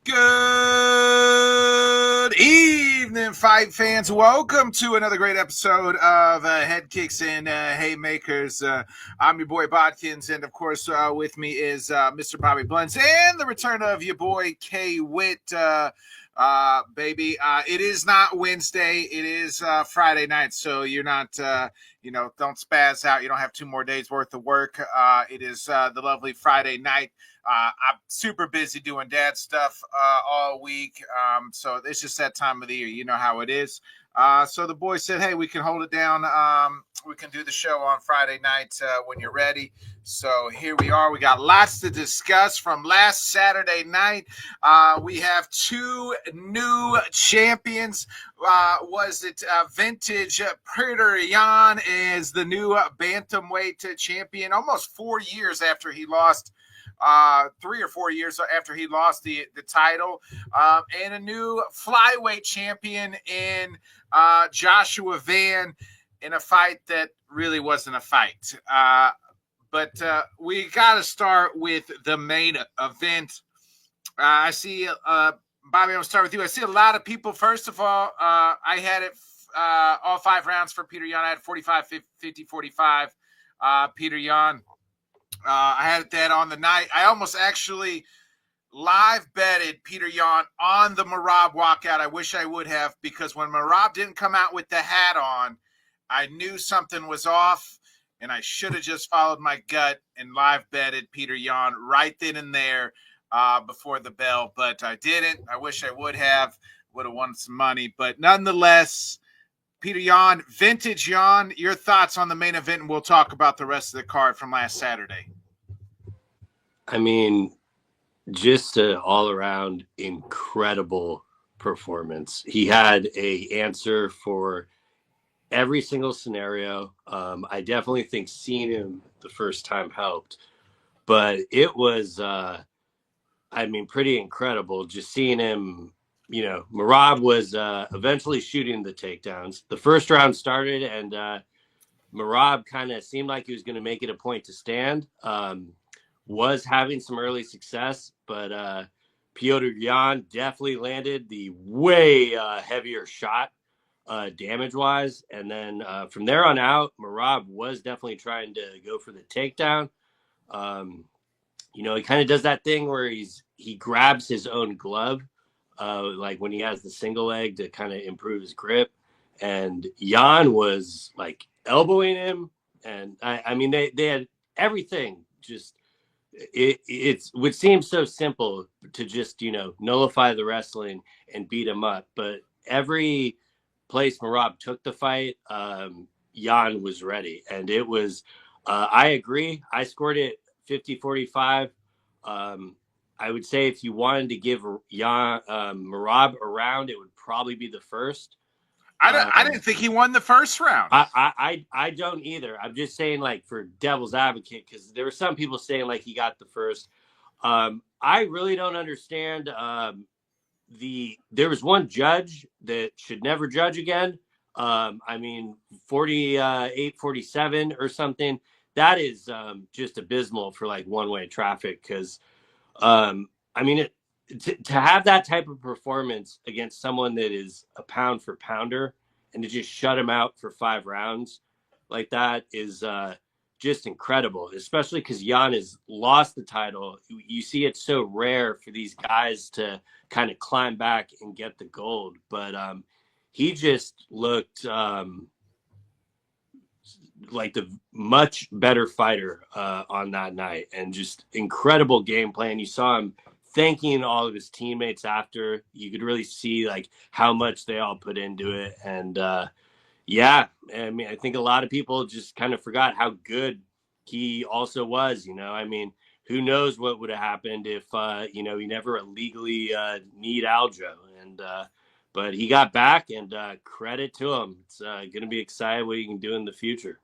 Good evening, fight fans. Welcome to another great episode of Headkicks and Haymakers. I'm your boy Bodkins, and of course, with me is Mr. Bobby Blunts and the return of your boy K Witt. Baby, it is not Wednesday. It is Friday night, so you're not, don't spaz out. You don't have 2 more days worth of work. It is the lovely Friday night. I'm super busy doing dad stuff all week. So it's just that time of the year. You know how it is. So the boys said, hey, we can hold it down. We can do the show on Friday night when you're ready. So here we are. We got lots to discuss from last Saturday night. We have 2 new champions. Was it vintage Peter Yan is the new bantamweight champion almost 4 years after he lost 3 or 4 years after he lost the title, and a new flyweight champion in Joshua Van in a fight that really wasn't a fight. But we got to start with the main event. I see, Bobby, I'm going to start with you. I see a lot of people. First of all, I had it all 5 rounds for Peter Yan. I had 45, 50, 45. Peter Yan. I had that on the night. I almost actually live betted Peter Yan on the Merab walkout. I wish I would have, because when Merab didn't come out with the hat on, I knew something was off, and I should have just followed my gut and live betted Peter Yan right then and there before the bell. But I didn't. I wish I would have won some money. But nonetheless, Peter Yan, vintage Yan, your thoughts on the main event, and we'll talk about the rest of the card from last Saturday. I mean, just an all-around incredible performance. He had an answer for every single scenario. I definitely think seeing him the first time helped, but it was, pretty incredible just seeing him. Merab was eventually shooting the takedowns. The first round started, and Merab kind of seemed like he was going to make it a point to stand. Was having some early success, but Petr Yan definitely landed the way heavier shot damage-wise. And then from there on out, Merab was definitely trying to go for the takedown. He kind of does that thing where he grabs his own glove, like when he has the single leg, to kind of improve his grip. And Yan was like elbowing him. And they had everything. Just it would seem so simple to just, nullify the wrestling and beat him up. But every place Merab took the fight, Yan was ready. And it was, I agree. I scored it 50-45. I would say if you wanted to give Merab a round, it would probably be the first. I didn't think he won the first round. I don't either. I'm just saying, like, for devil's advocate, because there were some people saying like he got the first. I really don't understand. There was one judge that should never judge again. 48-47 or something. That is just abysmal for like one-way traffic, because to have that type of performance against someone that is a pound for pounder and to just shut him out for 5 rounds like that is just incredible, especially because Yan has lost the title. You see it's so rare for these guys to kind of climb back and get the gold. But he just looked like the much better fighter on that night, and just incredible game plan. You saw him thanking all of his teammates after. You could really see like how much they all put into it. And I think a lot of people just kind of forgot how good he also was. Who knows what would have happened if he never illegally kneed Aljo. And but he got back, and credit to him. It's going to be exciting what he can do in the future.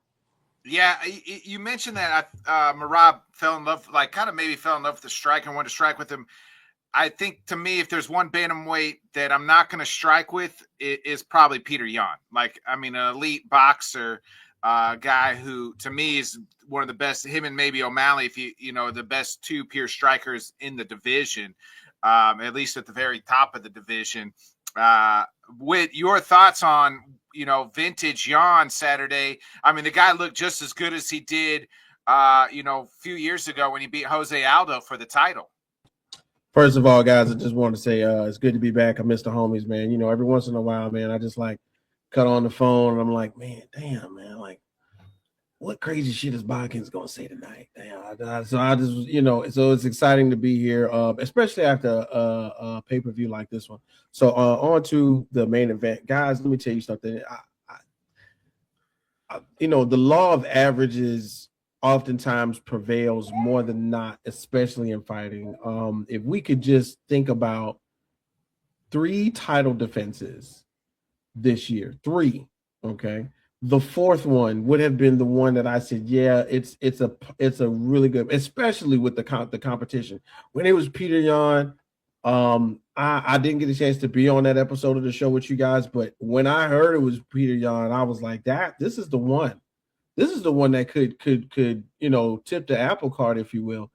Yeah, you mentioned that Merab fell in love with the strike and wanted to strike with him. I think, to me, if there's one bantamweight that I'm not going to strike with, it is probably Peter Yan. An elite boxer, guy who, to me, is one of the best. Him and maybe O'Malley, if the best 2 pure strikers in the division. at least at the very top of the division. With your thoughts on, vintage Jan Saturday. I mean, the guy looked just as good as he did, a few years ago when he beat Jose Aldo for the title. First of all, guys, I just want to say it's good to be back. I miss the homies, man. Every once in a while, man, I just like cut on the phone and I'm like, man, damn, man, like what crazy shit is Bodkins gonna say tonight? Damn. So I just, so it's exciting to be here, especially after a pay-per-view like this one. So on to the main event, guys. Let me tell you something. The law of averages oftentimes prevails more than not, especially in fighting. If we could just think about 3 title defenses this year, 3, okay. The 4th one would have been the one that I said, yeah, it's a really good, especially with the competition. When it was Peter Yan, I didn't get a chance to be on that episode of the show with you guys, but when I heard it was Peter Yan, I was like, this is the one. This is the one that could tip the apple cart, if you will.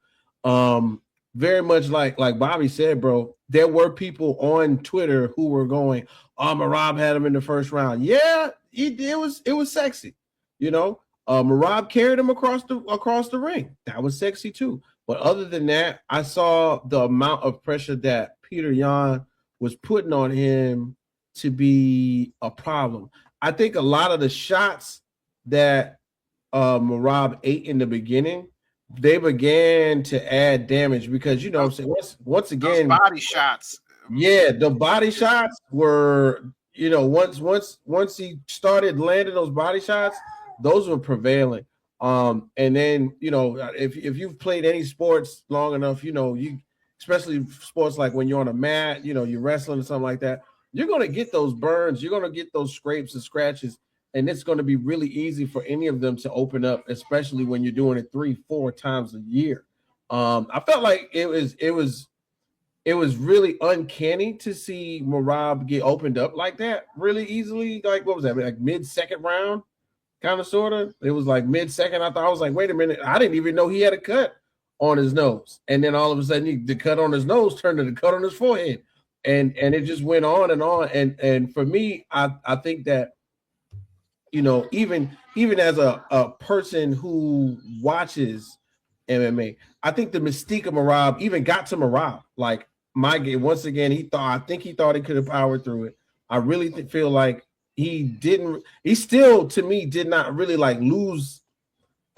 Very much like Bobby said, bro, there were people on Twitter who were going, oh, Marab had him in the first round. Yeah, it was sexy. Marab carried him across the ring. That was sexy too. But other than that, I saw the amount of pressure that Peter Yan was putting on him to be a problem. I think a lot of the shots that Marab ate in the beginning, they began to add damage because what I'm saying, once again, those body shots. Yeah, the body shots were, once he started landing those body shots, those were prevailing. And then, if you've played any sports long enough, you especially sports like when you're on a mat, you're wrestling or something like that, you're going to get those burns, you're going to get those scrapes and scratches. And it's going to be really easy for any of them to open up, especially when you're doing it 3-4 times a year. I felt like it was really uncanny to see Marab get opened up like that really easily. Like, what was that? Like mid-second round, kind of, sort of. It was like mid-second. I was like, wait a minute. I didn't even know he had a cut on his nose. And then all of a sudden, the cut on his nose turned to the cut on his forehead. And it just went on and on. And for me, I think that, even as a person who watches MMA, I think the mystique of Marab even got to Marab. Like, once again, he thought he could have powered through it. I really feel like he still, to me, did not really like lose,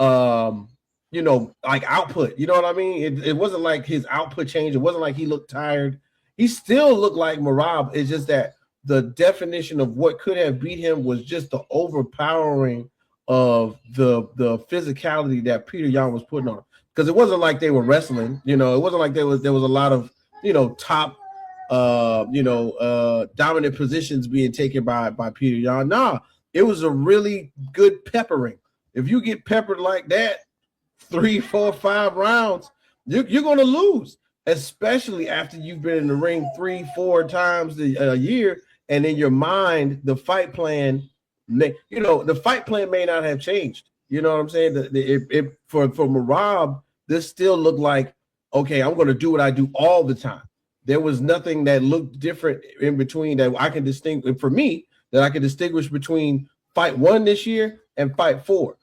like output. You know what I mean? It wasn't like his output changed. It wasn't like he looked tired. He still looked like Marab. It's just that the definition of what could have beat him was just the overpowering of the physicality that Peter Yan was putting on him. Because it wasn't like they were wrestling. It wasn't like there was a lot of top dominant positions being taken by Peter Yan. Nah, it was a really good peppering. If you get peppered like that 3, 4, 5 rounds, you're going to lose, especially after you've been in the ring 3, 4 times a year. And in your mind, the fight plan, the fight plan may not have changed. You know what I'm saying? For Marab, this still looked like, okay, I'm going to do what I do all the time. There was nothing that looked different in between that I can distinguish. For me, that I can distinguish between fight 1 this year and fight 4.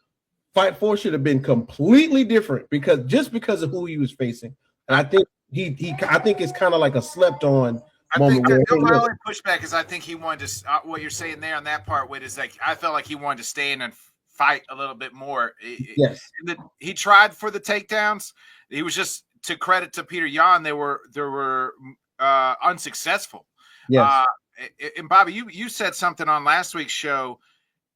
Fight 4 should have been completely different because of who he was facing. And I think I think it's kind of like a slept on. I think my only pushback is I think he wanted to. What you're saying there on that part, Whit, is like I felt like he wanted to stay in and fight a little bit more. Yes, he tried for the takedowns. He was just, to credit to Peter Yan, they were unsuccessful. Yes. And Bobby, you said something on last week's show,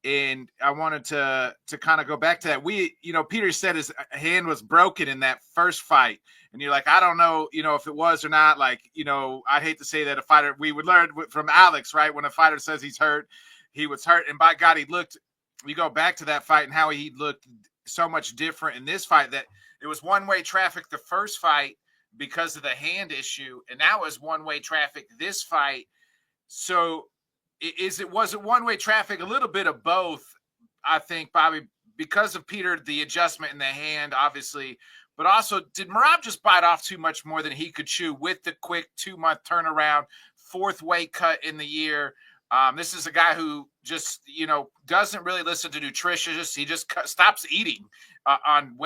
and I wanted to kind of go back to that. Peter said his hand was broken in that first fight. And you're like, I don't know, if it was or not. Like, I'd hate to say that a fighter, we would learn from Alex, right? When a fighter says he's hurt, he was hurt. And by God, you go back to that fight and how he looked so much different in this fight, that it was one-way traffic the first fight because of the hand issue. And now it's one-way traffic this fight. So was it one-way traffic? A little bit of both, I think, Bobby, because of Peter, the adjustment in the hand, obviously, but also did Merab just bite off too much more than he could chew with the quick 2-month turnaround, 4th weight cut in the year? This is a guy who just, doesn't really listen to nutritionists. He just stops eating on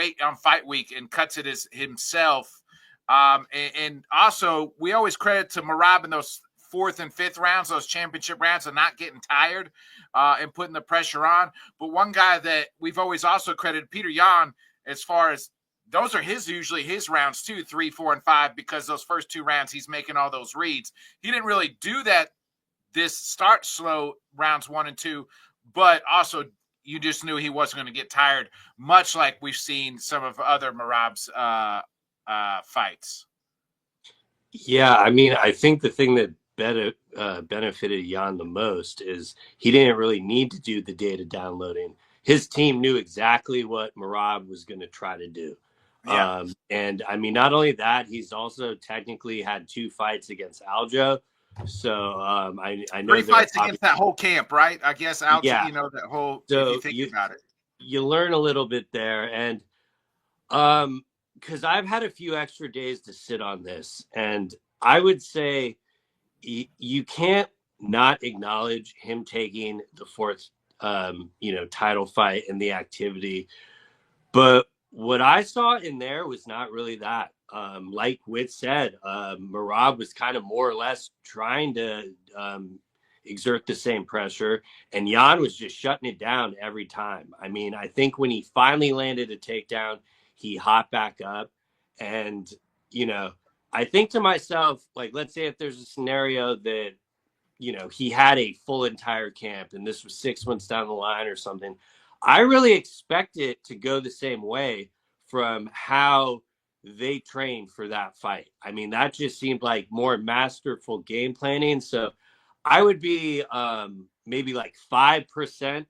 fight week and cuts it himself. And also, we always credit to Merab in those 4th and 5th rounds, those championship rounds, and not getting tired and putting the pressure on. But one guy that we've always also credited, Peter Yan, as far as those are usually his rounds too, 3, 4, and 5, because those first 2 rounds he's making all those reads. He didn't really do that. This start slow rounds 1 and 2, but also you just knew he wasn't going to get tired, much like we've seen some of other Merab's fights. Yeah, I mean, I think the thing that benefited Jan the most is he didn't really need to do the data downloading. His team knew exactly what Merab was going to try to do. Yeah. And I mean, not only that, he's also technically had 2 fights against Aljo. So I know 3 fights against that whole camp, right? I guess Aljo, yeah. that whole. So if you think about it, you learn a little bit there, and because I've had a few extra days to sit on this, and I would say you can't not acknowledge him taking the 4th, title fight and the activity. But what I saw in there was not really that. Like Witt said, Merab was kind of more or less trying to exert the same pressure, and Jan was just shutting it down every time. I mean, I think when he finally landed a takedown, he hopped back up, and I think to myself, like, let's say if there's a scenario that he had a full entire camp and this was 6 months down the line or something, I really expect it to go the same way from how they trained for that fight. I mean, that just seemed like more masterful game planning. So I would be maybe like 5%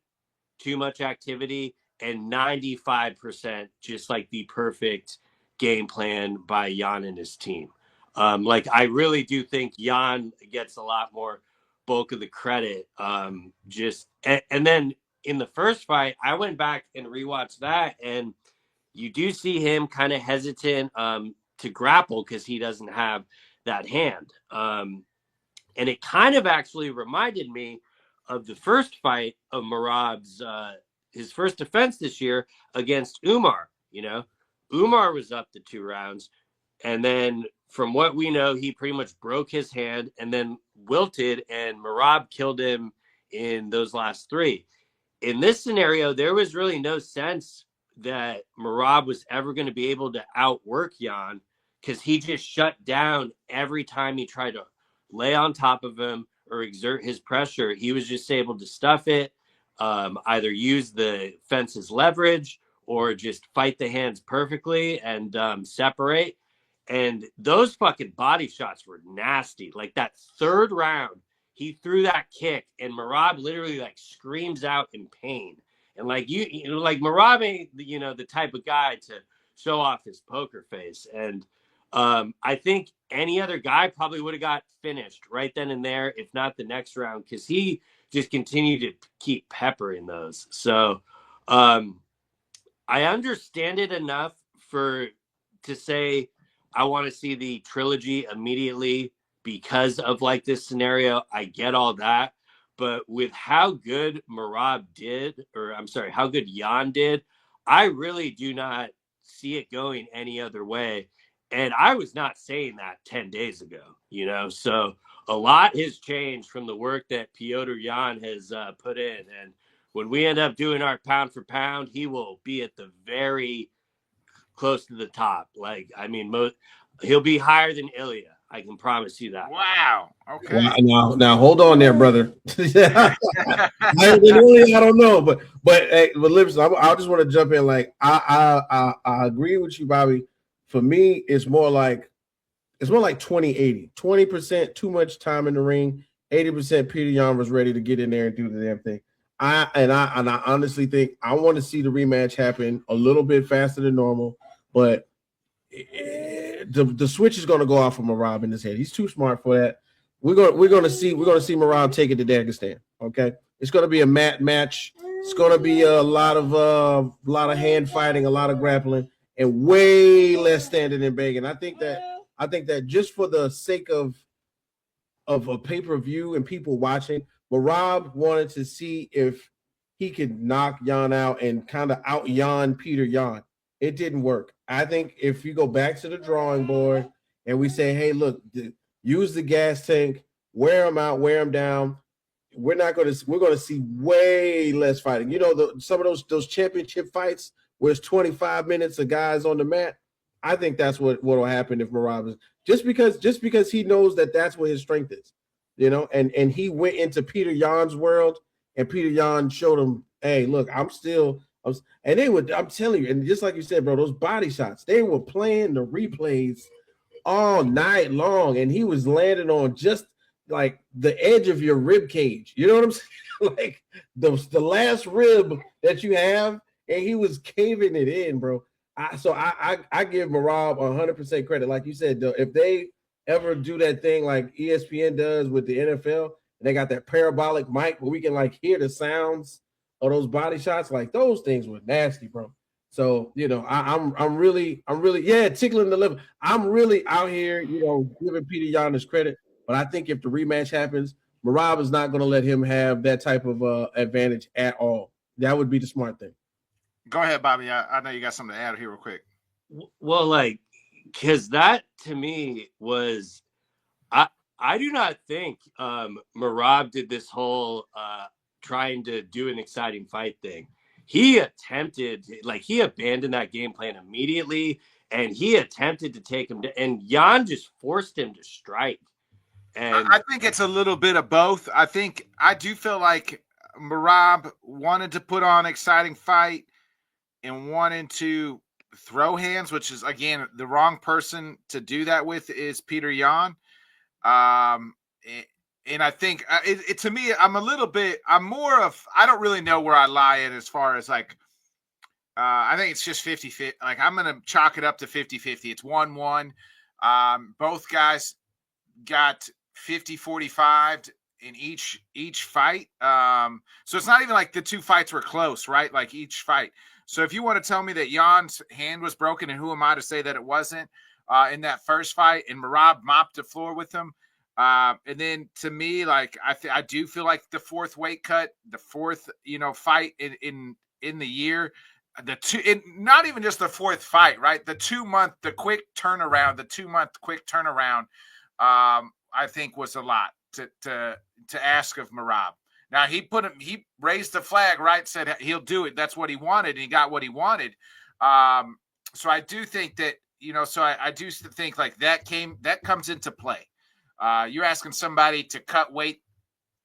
too much activity and 95% just like the perfect game plan by Jan and his team. Like, I really do think Jan gets a lot more bulk of the credit. And then in the first fight, I went back and rewatched that, and you do see him kind of hesitant to grapple because he doesn't have that hand. And it kind of actually reminded me of the first fight of Merab's, his first defense this year against Umar. Umar was up the 2 rounds, and then from what we know, he pretty much broke his hand and then wilted, and Merab killed him in those last 3. In this scenario, there was really no sense that Merab was ever going to be able to outwork Jan, because he just shut down every time he tried to lay on top of him or exert his pressure. He was just able to stuff it, either use the fence's leverage or just fight the hands perfectly and separate. And those fucking body shots were nasty. Like that 3rd round, he threw that kick, and Merab literally like screams out in pain. And like like Merab ain't the type of guy to show off his poker face. And I think any other guy probably would have got finished right then and there, if not the next round, because he just continued to keep peppering those. So I understand it enough to say I want to see the trilogy immediately because of like this scenario. I get all that. But with how good how good Jan did, I really do not see it going any other way. And I was not saying that 10 days ago, so a lot has changed from the work that Piotr Jan has put in. And when we end up doing our pound for pound, he will be at the very close to the top. Like, I mean, he'll be higher than Ilya. I can promise you that. Wow. Okay. Now hold on there, brother. I don't know, but listen, I just want to jump in. Like, I agree with you, Bobby. For me, it's more like 20-80. 20% too much time in the ring. 80% Peter Yan was ready to get in there and do the damn thing. I honestly think I want to see the rematch happen a little bit faster than normal, but the switch is going to go off from Merab in his head. He's too smart for that. We're going to see Merab take it to Dagestan. Okay, it's going to be a match. It's going to be a lot of hand fighting, a lot of grappling, and way less standing and begging. I think that just for the sake of a pay-per-view and people watching, Marab wanted to see if he could knock Jan out and kind of out Jan Peter Yan. It didn't work. I think if you go back to the drawing board and we say, hey, look, use the gas tank, wear him out, wear him down. We're going to see way less fighting. You know, some of those championship fights where it's 25 minutes of guys on the mat. I think that's what will happen if Marab is just because he knows that that's what his strength is, you know, and he went into Peter Yan's world and Peter Yan showed him, hey, look, I'm telling you, and just like you said, bro, those body shots, they were playing the replays all night long, and he was landing on just like the edge of your rib cage. You know what I'm saying? Like the last rib that you have, and he was caving it in, bro. I give Marab 100% credit. Like you said, though, if they ever do that thing like ESPN does with the NFL, and they got that parabolic mic where we can like hear the sounds of those body shots, like those things were nasty, bro. So, you know, I'm really tickling the liver. I'm really out here, you know, giving Peter Yan his credit. But I think if the rematch happens, Marab is not going to let him have that type of advantage at all. That would be the smart thing. Go ahead, Bobby. I know you got something to add here real quick. Well, like, because that to me was, I do not think Marab did this whole trying to do an exciting fight thing. He attempted, like, he abandoned that game plan immediately, and he attempted to take him to, and Yan just forced him to strike. And I think it's a little bit of both. I do feel like Marab wanted to put on an exciting fight and wanted to throw hands, which is, again, the wrong person to do that with is Peter Yan. And I think to me, I don't really know where I lie in as far as like, I think it's just 50-50. Like, I'm going to chalk it up to 50-50. It's 1-1. Both guys got 50-45 in each fight. So it's not even like the two fights were close, right? Like each fight. So if you want to tell me that Jan's hand was broken, and who am I to say that it wasn't in that first fight, and Marab mopped the floor with him. And then to me, like, I do feel like the fourth weight cut, the fourth, you know, fight in the year, not even just the fourth fight, right? The 2-month quick turnaround, I think was a lot to ask of Marab. Now he raised the flag, right? Said he'll do it. That's what he wanted, and he got what he wanted. So I do think that, you know, I do think like that comes into play. You're asking somebody to cut weight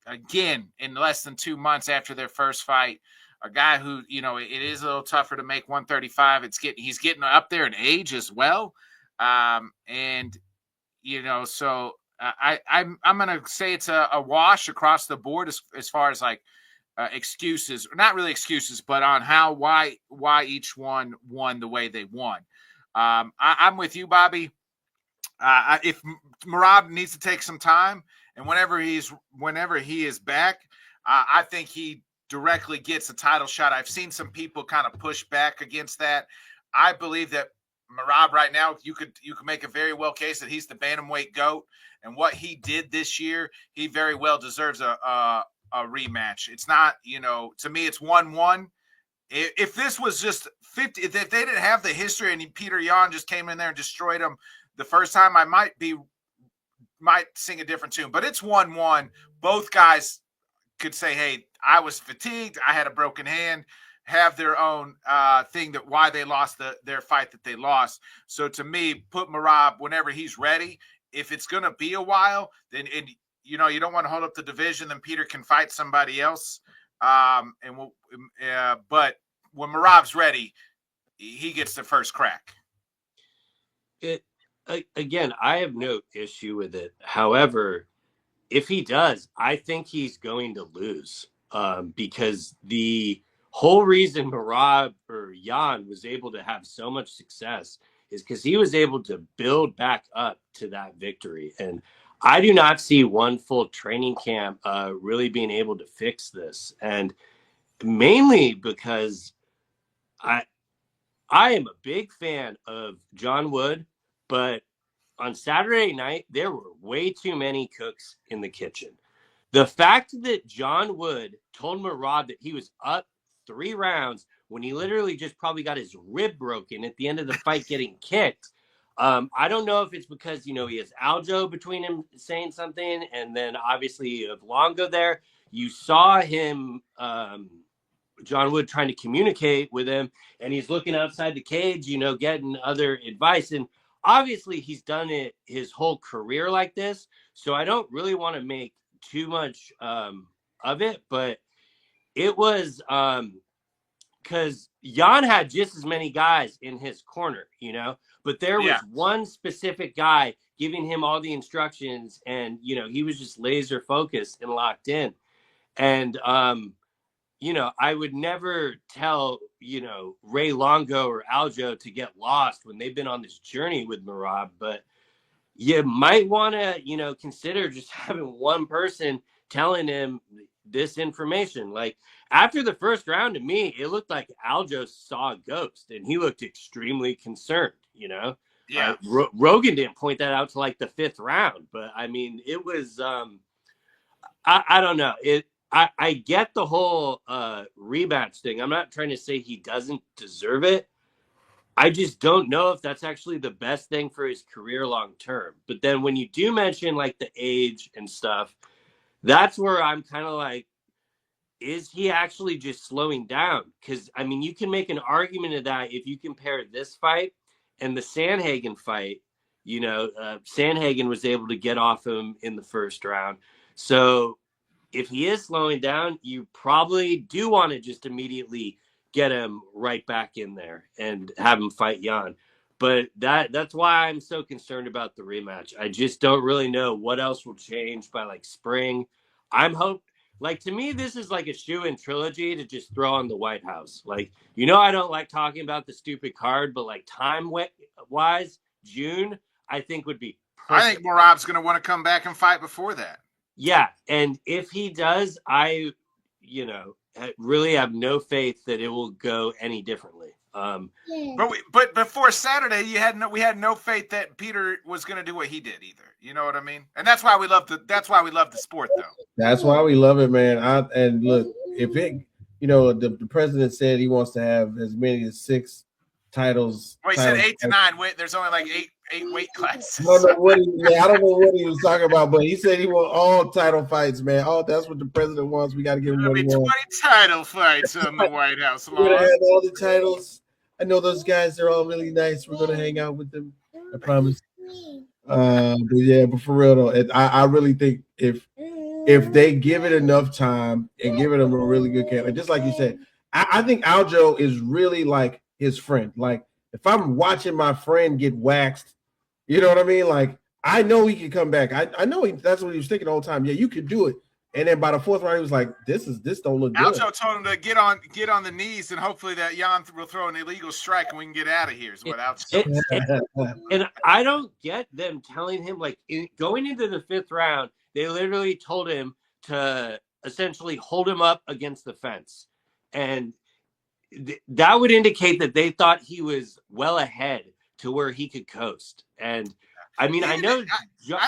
again in less than 2 months after their first fight. A guy who, you know, it is a little tougher to make 135. He's getting up there in age as well. And, you know, so I'm going to say it's a wash across the board as far as like excuses, not really excuses, but on why each one won the way they won. I'm with you, Bobby. If Marab needs to take some time, and whenever he is back, I think he directly gets a title shot. I've seen some people kind of push back against that. I believe that Marab right now, you could make a very well case that he's the bantamweight GOAT, and what he did this year, he very well deserves a rematch. It's not, you know, to me, it's 1-1. If this was just 50, if they didn't have the history and Peter Yan just came in there and destroyed him the first time, I might sing a different tune. But it's 1-1. Both guys could say, hey, I was fatigued, I had a broken hand, have their own thing that why they lost their fight that they lost. So to me, put Marab whenever he's ready. If it's going to be a while, then you know, you don't want to hold up the division, then Peter can fight somebody else. But when Marab's ready, he gets the first crack. Again, I have no issue with it. However, if he does, I think he's going to lose because the whole reason Marab or Yan was able to have so much success is because he was able to build back up to that victory. And I do not see one full training camp really being able to fix this. And mainly because I am a big fan of John Wood, but on Saturday night, there were way too many cooks in the kitchen. The fact that John Wood told Marab that he was up 3 rounds when he literally just probably got his rib broken at the end of the fight getting kicked. I don't know if it's because, he has Aljo between him saying something, and then obviously you have Longo there. You saw him, John Wood, trying to communicate with him, and he's looking outside the cage, getting other advice. And obviously he's done it his whole career like this. So I don't really want to make too much of it, but it was because Jan had just as many guys in his corner, but there was one specific guy giving him all the instructions, and he was just laser focused and locked in. And I would never tell Ray Longo or Aljo to get lost when they've been on this journey with Marab, but you might want to, consider just having one person telling him this information. Like after the first round, to me, it looked like Aljo saw a ghost, and he looked extremely concerned. Yeah. Rogan didn't point that out to like the 5th round, but I mean, it was. I don't know. I get the whole rematch thing. I'm not trying to say he doesn't deserve it. I just don't know if that's actually the best thing for his career long term. But then when you do mention like the age and stuff, that's where I'm kind of like, is he actually just slowing down? Because, I mean, you can make an argument of that if you compare this fight and the Sandhagen fight. Sandhagen was able to get off him in the first round. So if he is slowing down, you probably do want to just immediately get him right back in there and have him fight Jan. But that's why I'm so concerned about the rematch. I just don't really know what else will change by like spring. To me, this is like a shoe-in trilogy to just throw on the White House. Like, I don't like talking about the stupid card, but like time-wise, June, I think would be perfect. I think Marab's going to want to come back and fight before that. Yeah, and if he does, I really have no faith that it will go any differently. But before Saturday, we had no faith that Peter was going to do what he did either. You know what I mean? And that's why we love the sport, though. That's why we love it, man. And look, if it, the president said he wants to have as many as 6 titles. Well, he said 8 to 9. There's only like eight weight classes. I don't know what he was talking about, but he said he wants all title fights, man. That's what the president wants. We got to give him 20 title fights on the White House. We're gonna have all the titles. I know those guys; they're all really nice. We're gonna hang out with them. I promise. But for real though, I really think if they give it enough time and give it a really good camp, just like you said, I think Aljo is really like his friend. Like if I'm watching my friend get waxed, you know what I mean? Like I know he can come back. I know that's what he was thinking the whole time. Yeah, you could do it. And then by the 4th round, he was like, "This don't look good." Aljo told him to get on the knees, and hopefully that Jan will throw an illegal strike, and we can get out of here. Is what Aljo. And I don't get them telling him going into the 5th round. They literally told him to essentially hold him up against the fence, and that would indicate that they thought he was well ahead to where he could coast. And I mean, I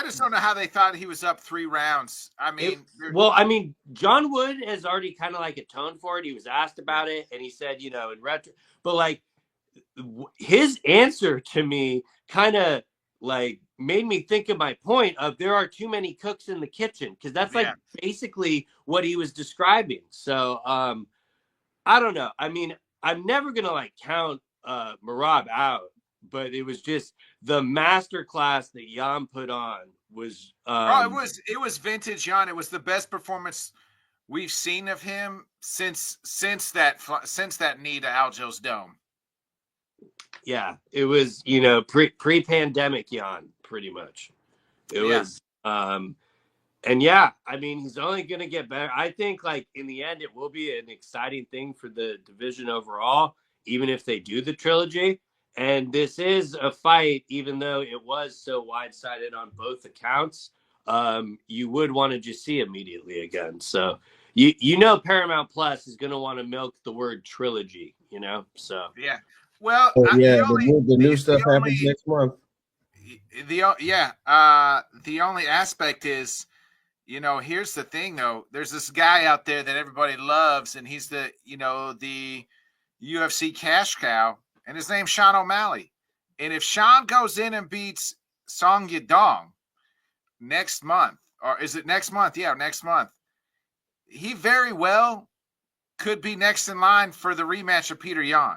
just don't know how they thought he was up 3 rounds. I mean, John Wood has already kind of like atoned for it. He was asked about it, and he said, in retro, but like his answer to me kind of like made me think of my point of there are too many cooks in the kitchen, because that's like basically what he was describing. So I don't know. I mean, I'm never gonna like count Marab out, but it was just the masterclass that Jan put on was. It was vintage Jan. It was the best performance we've seen of him since that knee to Aljo's dome. Yeah, it was pre-pandemic Jan, pretty much. It was. And yeah, I mean, he's only going to get better. I think like in the end, it will be an exciting thing for the division overall, even if they do the trilogy. And this is a fight, even though it was so wide-sided on both accounts, you would want to just see immediately again. So, Paramount Plus is going to want to milk the word trilogy, so. Yeah. Well, yeah, the new stuff happens next month. The only aspect is, here's the thing though. There's this guy out there that everybody loves, and he's the UFC cash cow, and his name's Sean O'Malley. And if Sean goes in and beats Song Yadong next month, or is it next month? Yeah, next month. He very well could be next in line for the rematch of Peter Yan.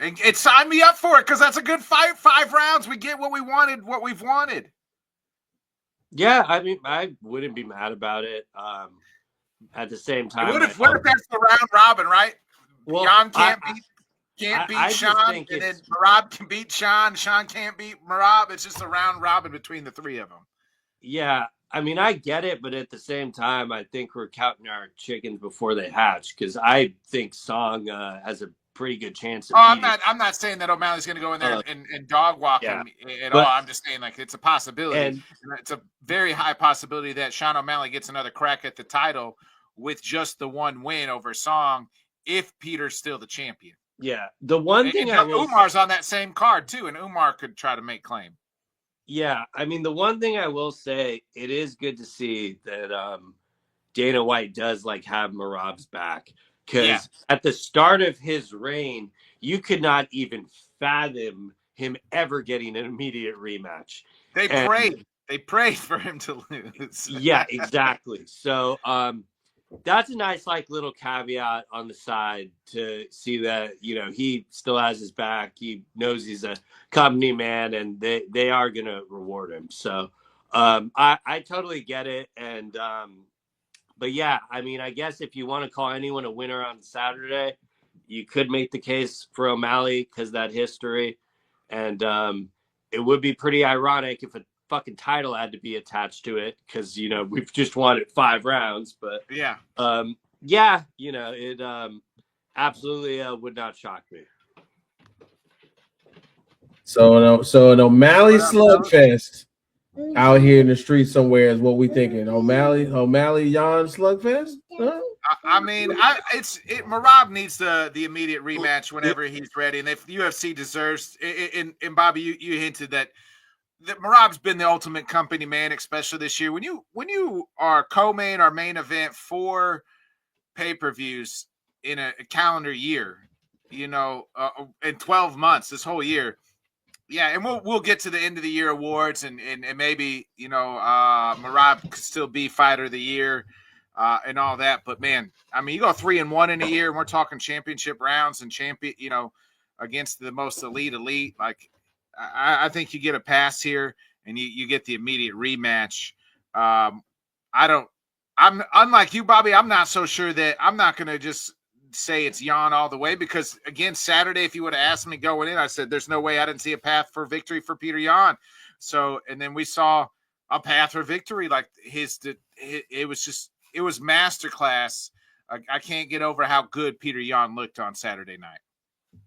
And sign me up for it, because that's a good fight. 5 rounds. We get what we wanted, what we've wanted. Yeah, I mean, I wouldn't be mad about it. At the same time, What if that's the round robin, right? Well, Jan can't beat Sean, and then Merab can beat Sean. Sean can't beat Merab. It's just a round robin between the 3 of them. Yeah, I mean, I get it, but at the same time, I think we're counting our chickens before they hatch, because I think Song has a pretty good chance of I'm not saying that O'Malley's going to go in there and dog walk him at all. I'm just saying, like, it's a possibility. And it's a very high possibility that Sean O'Malley gets another crack at the title with just the 1 win over Song, if Peter's still the champion. Yeah, the one thing Umar's on that same card too, and Umar could try to make claim. Yeah, I mean, the one thing I will say, it is good to see that Dana White does have Merab's back, because at the start of his reign, you could not even fathom him ever getting an immediate rematch. They prayed for him to lose. Yeah, exactly. So that's a nice little caveat on the side to see that he still has his back. He knows he's a company man, and they are gonna reward him. So I totally get it. And but yeah, I mean, I guess if you want to call anyone a winner on Saturday, you could make the case for O'Malley, because that history, and it would be pretty ironic if a fucking title had to be attached to it, because we've just wanted 5 rounds. But it absolutely would not shock me. So an O'Malley slugfest out here in the street somewhere is what we thinking. O'Malley Yan slugfest. Huh? I mean, Merab needs the immediate rematch whenever he's ready, and if UFC deserves, and Bobby, you hinted that Merab's been the ultimate company man, especially this year. When you are co-main or main event 4 pay-per-views in a calendar year, in 12 months, this whole year. Yeah, and we'll get to the end of the year awards, and maybe Merab could still be fighter of the year and all that. But man, I mean, you go 3-1 in a year, and we're talking championship rounds and against the most elite. Like, I think you get a pass here, and you get the immediate rematch. I'm unlike you, Bobby. I'm not so sure that I'm not going to just say it's Yan all the way, because again, Saturday, if you would have asked me going in, I said there's no way. I didn't see a path for victory for Peter Yan. So, and then we saw a path for victory. Like it was masterclass. I can't get over how good Peter Yan looked on Saturday night.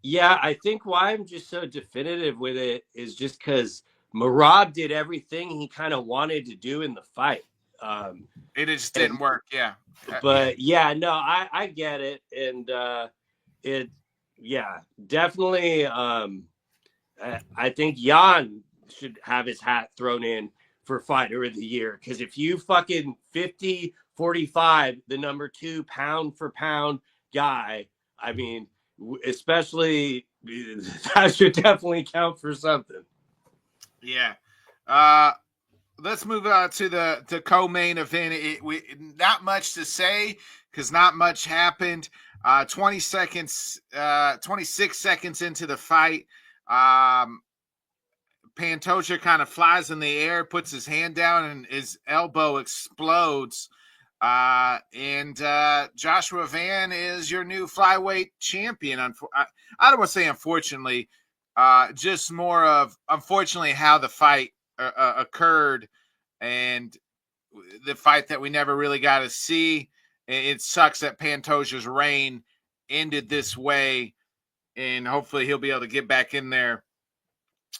Yeah, I think why I'm just so definitive with it is just because Merab did everything he kind of wanted to do in the fight. It just didn't work. Yeah. But yeah, no, I get it. And definitely. I think Yan should have his hat thrown in for fighter of the year. Because if you fucking 50-45, the number 2 pound for pound guy, I mean, especially that should definitely count for something. Yeah. Let's move on to the co-main event. Not much to say, because not much happened. 26 seconds into the fight, Pantoja kind of flies in the air, puts his hand down, and his elbow explodes. And Joshua Van is your new flyweight champion. I don't want to say unfortunately, just more of unfortunately how the fight occurred, and the fight that we never really got to see. It sucks that Pantoja's reign ended this way, and hopefully he'll be able to get back in there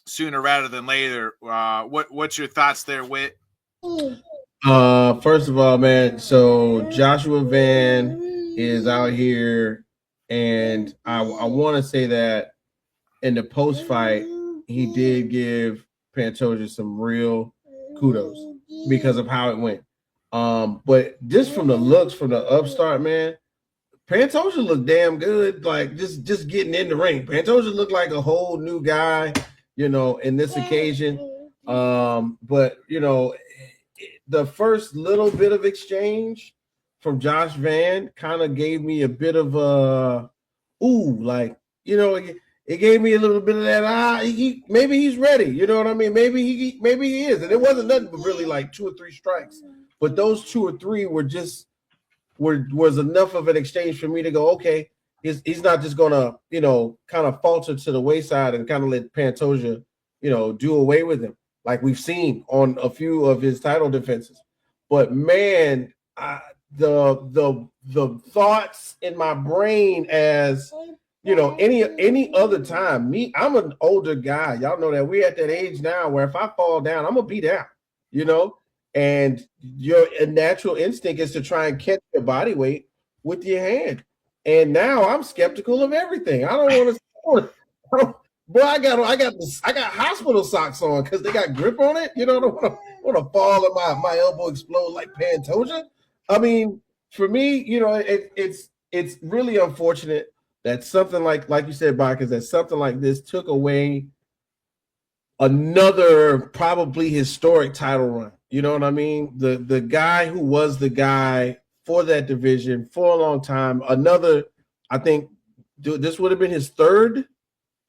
sooner rather than later. What's your thoughts there, Whit? First of all, man, so Joshua Van is out here And I want to say that in the post fight, he did give Pantoja some real kudos because of how it went. But just from the looks from the upstart, man, Pantoja looked damn good. Like just getting in the ring, Pantoja looked like a whole new guy, in this occasion. But the first little bit of exchange from Josh Van kind of gave me a bit of a it gave me a little bit of that. Maybe he's ready. You know what I mean? Maybe he is. And it wasn't nothing but really like 2 or 3 strikes. But those 2 or 3 was enough of an exchange for me to go, okay, he's not just gonna, kind of falter to the wayside and kind of let Pantoja, do away with him like we've seen on a few of his title defenses. But man, the thoughts in my brain as any other time, I'm an older guy. Y'all know that we're at that age now where if I fall down, I'm gonna be down, and your natural instinct is to try and catch your body weight with your hand. And now I'm skeptical of everything. I don't want to. Boy, I got hospital socks on because they got grip on it. I don't want to fall and my elbow explode like Pantoja. I mean, for me, it's really unfortunate that something like you said, Bikers, that something like this took away another probably historic title run. You know what I mean? The guy who was the guy for that division for a long time. I think, this would have been his third.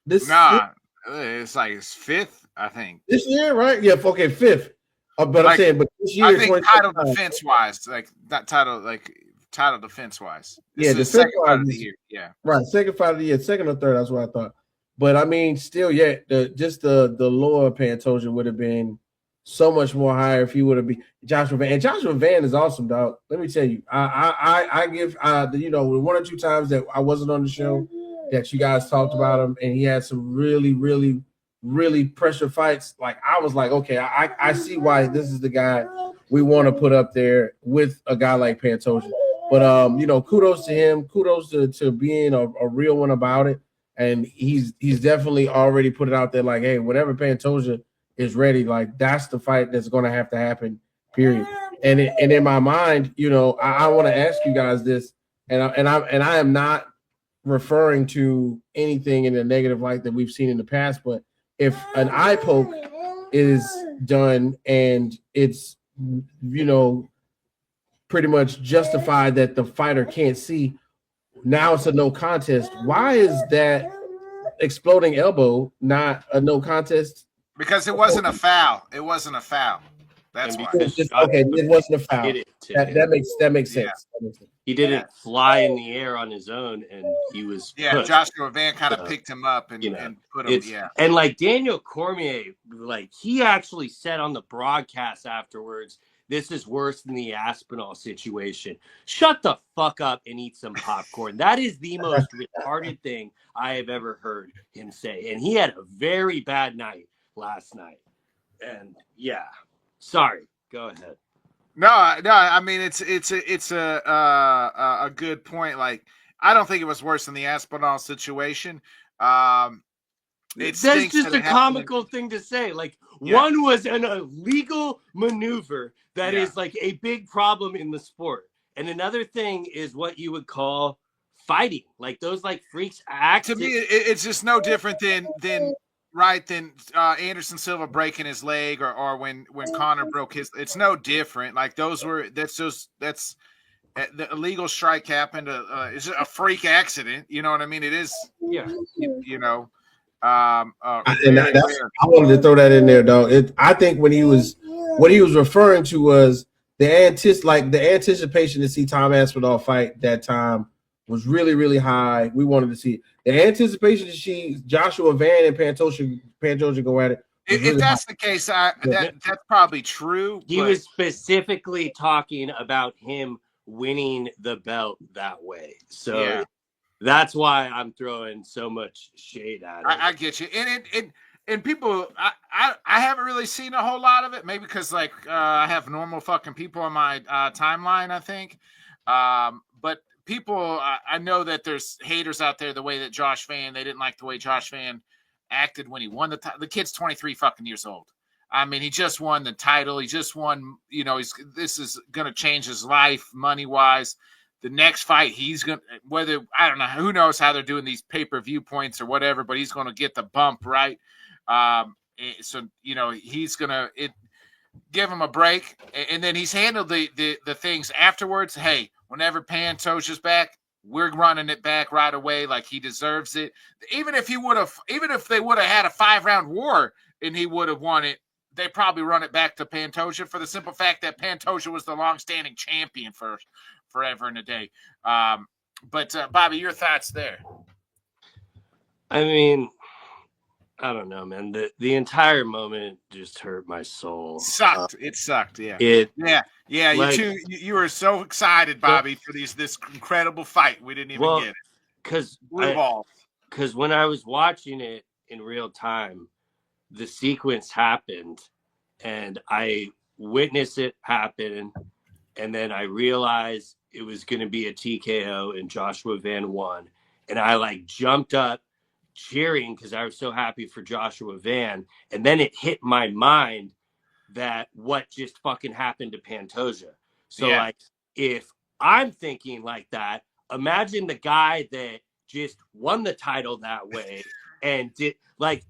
It's like his 5th, I think. This year, right? Yeah, okay, 5th. But I'm saying, but this year, I think title defense wise, like that title defense wise. Yeah, the second fight of the year. Yeah, right. Second fight of the year, second or third. That's what I thought. But I mean, still, yeah, the lower Pantoja would have been so much more higher if he would have been Joshua Van. And Joshua Van is awesome, dog. Let me tell you, I give the 1 or 2 times that I wasn't on the show that you guys talked about him, and he had some really, really, really pressure fights. Like I was like, okay, I see why this is the guy we want to put up there with a guy like Pantoja. But kudos to him, kudos to being a real one about it. And he's definitely already put it out there like, hey, whenever Pantoja is ready, like that's the fight that's going to have to happen, period. And in my mind, I want to ask you guys this, and I am not referring to anything in a negative light that we've seen in the past, but if an eye poke is done and it's pretty much justified that the fighter can't see, now it's a no contest. Why is that exploding elbow not a no contest? Because it wasn't a foul. It wasn't a foul. That's why. Okay, it wasn't a foul. That makes sense. Yeah. He didn't fly in the air on his own, and he was pushed. Joshua Van kind of picked him up and put him. Yeah, and like Daniel Cormier, like he actually said on the broadcast afterwards, this is worse than the Aspinall situation. Shut the fuck up and eat some popcorn. That is the most retarded thing I have ever heard him say. And he had a very bad night last night. And yeah, sorry. Go ahead. No. I mean, it's a good point. Like, I don't think it was worse than the Aspinall situation. That's just a comical thing to say. Like, one was an illegal maneuver that is like a big problem in the sport, and another thing is what you would call fighting. Like those like freaks act. To me, it's just no different than Anderson Silva breaking his leg or when Conor broke his. It's no different. Like that's the illegal strike happened. It's a freak accident. You know what I mean? It is. Yeah. I wanted to throw that in there, dog. I think what he was referring to was the anticipation to see Tom Aspinall fight that time was really, really high. We wanted to see the anticipation to see Joshua Van and Pantoja go at it. If that's the case, that's probably true. He was specifically talking about him winning the belt that way. So that's why I'm throwing so much shade at it. I get you. And people, I haven't really seen a whole lot of it. Maybe because I have normal fucking people on my timeline, I think. But people, I know that there's haters out there the way that Josh Van, they didn't like the way Josh Van acted when he won the kid's 23 fucking years old. I mean, he just won the title. He just won, this is going to change his life money-wise. The next fight, he's going to, I don't know, who knows how they're doing these pay-per-view points or whatever, but he's going to get the bump, right? So, he's going to give him a break. And then he's handled the things afterwards. Hey, whenever Pantoja's back, we're running it back right away like he deserves it. Even if they would have had a 5-round war and he would have won it, they probably run it back to Pantoja for the simple fact that Pantoja was the long-standing champion for forever and a day. But Bobby, your thoughts there? I mean, I don't know, man. The entire moment just hurt my soul. Sucked. It sucked. Yeah. Yeah. Like, you were so excited, Bobby, for this incredible fight. We didn't even get it. Because when I was watching it in real time, the sequence happened and I witnessed it happen. And then I realized it was going to be a TKO and Joshua Van won. And I jumped up cheering because I was so happy for Joshua Van. And then it hit my mind that what just fucking happened to Pantoja. So if I'm thinking like that, imagine the guy that just won the title that way. And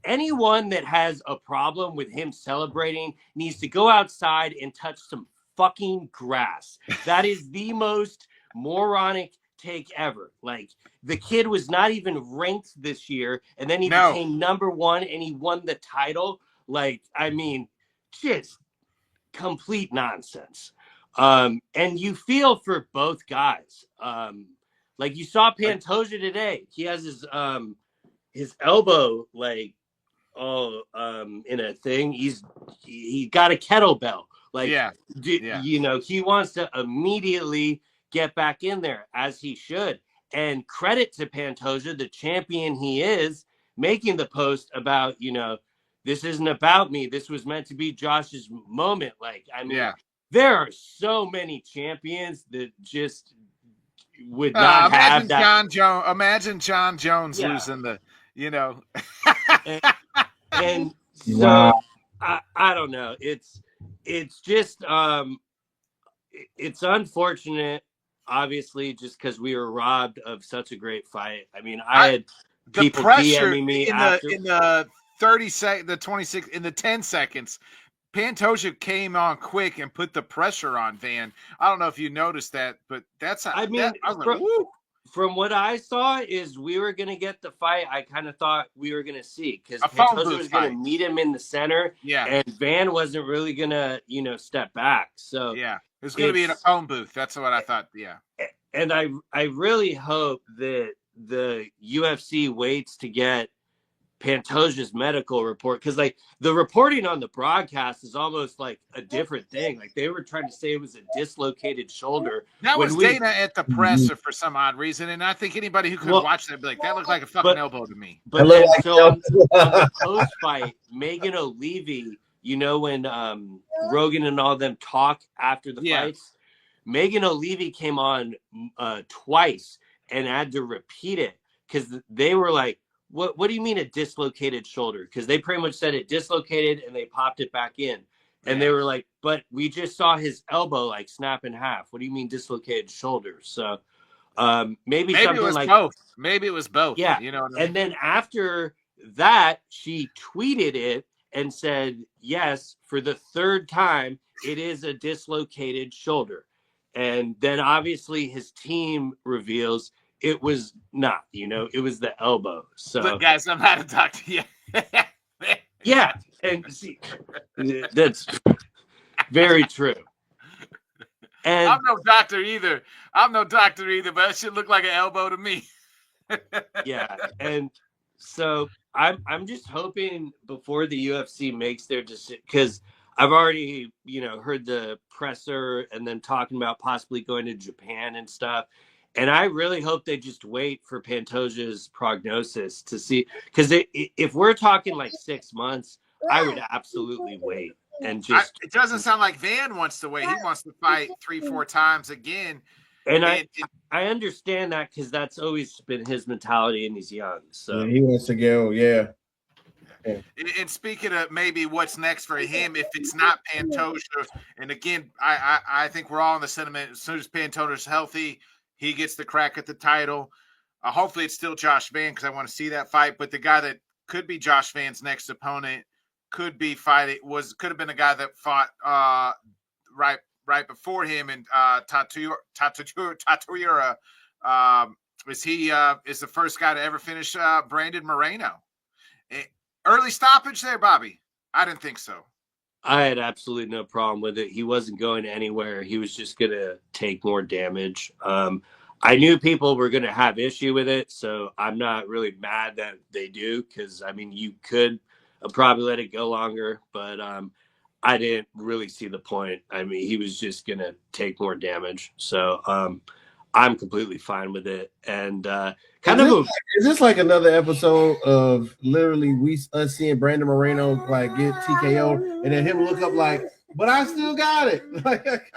anyone that has a problem with him celebrating needs to go outside and touch some fucking grass. That is the most moronic take ever. The kid was not even ranked this year, and then he became number one and he won the title. Just complete nonsense. And you feel for both guys. You saw Pantoja today. He has his elbow in a thing. He got a kettlebell. He wants to immediately get back in there as he should. And credit to Pantoja, the champion he is, making the post about, this isn't about me. This was meant to be Josh's moment. There are so many champions that just would not have that. Imagine John Jones losing the, and so I don't know. It's just it's unfortunate, obviously, just because we were robbed of such a great fight. I mean, I had people DMing me in the 26 in the 10 seconds. Pantoja came on quick and put the pressure on Van. I don't know if you noticed that, but from what I saw is we were going to get the fight I kind of thought we were going to see, because Pantoja was going to meet him in the center, and Van wasn't really going to, step back. So it was going to be in a phone booth. That's what I thought. Yeah. And I really hope that the UFC waits to get Pantoja's medical report, because the reporting on the broadcast is almost like a different thing. They were trying to say it was a dislocated shoulder. That was Dana at the presser for some odd reason, and I think anybody who could watch that would be like, that looked like a fucking elbow to me. But then, on the post fight, Megan O'Leary, when Rogan and all them talk after the fights, Megan O'Leary came on twice and had to repeat it because they were like, What do you mean a dislocated shoulder? Because they pretty much said it dislocated and they popped it back in. And they were like, but we just saw his elbow snap in half. What do you mean dislocated shoulder? So maybe something it was like both. Maybe it was both. Yeah. And then after that, she tweeted it and said, yes, for the third time, it is a dislocated shoulder. And then obviously his team reveals it was not, it was the elbow. So, look, guys, I'm not a doctor yet. Yeah, and see, that's very true. And I'm no doctor either. But that should look like an elbow to me. Yeah, and so I'm just hoping before the UFC makes their decision, because I've already heard the presser and then talking about possibly going to Japan and stuff. And I really hope they just wait for Pantoja's prognosis to see, because if we're talking 6 months, I would absolutely wait and just. It doesn't sound like Van wants to wait. He wants to fight 3-4 times again. And I understand that because that's always been his mentality, and he's young. So yeah, he wants to go. Yeah. And speaking of maybe what's next for him, if it's not Pantoja, and again, I think we're all in the sentiment. As soon as Pantoja's healthy, he gets the crack at the title. Hopefully, it's still Josh Van because I want to see that fight. But the guy that could be Josh Van's next opponent could have been a guy that fought right before him, and Tatsuyura is the first guy to ever finish Brandon Moreno. Early stoppage there, Bobby? I didn't think so. I had absolutely no problem with it. He wasn't going anywhere. He was just going to take more damage. I knew people were going to have issue with it, so I'm not really mad that they do because, I mean, you could probably let it go longer, but I didn't really see the point. I mean, he was just going to take more damage. So I'm completely fine with it. And is this like another episode of literally us seeing Brandon Moreno like get TKO and then him look up like, but I still got it. Like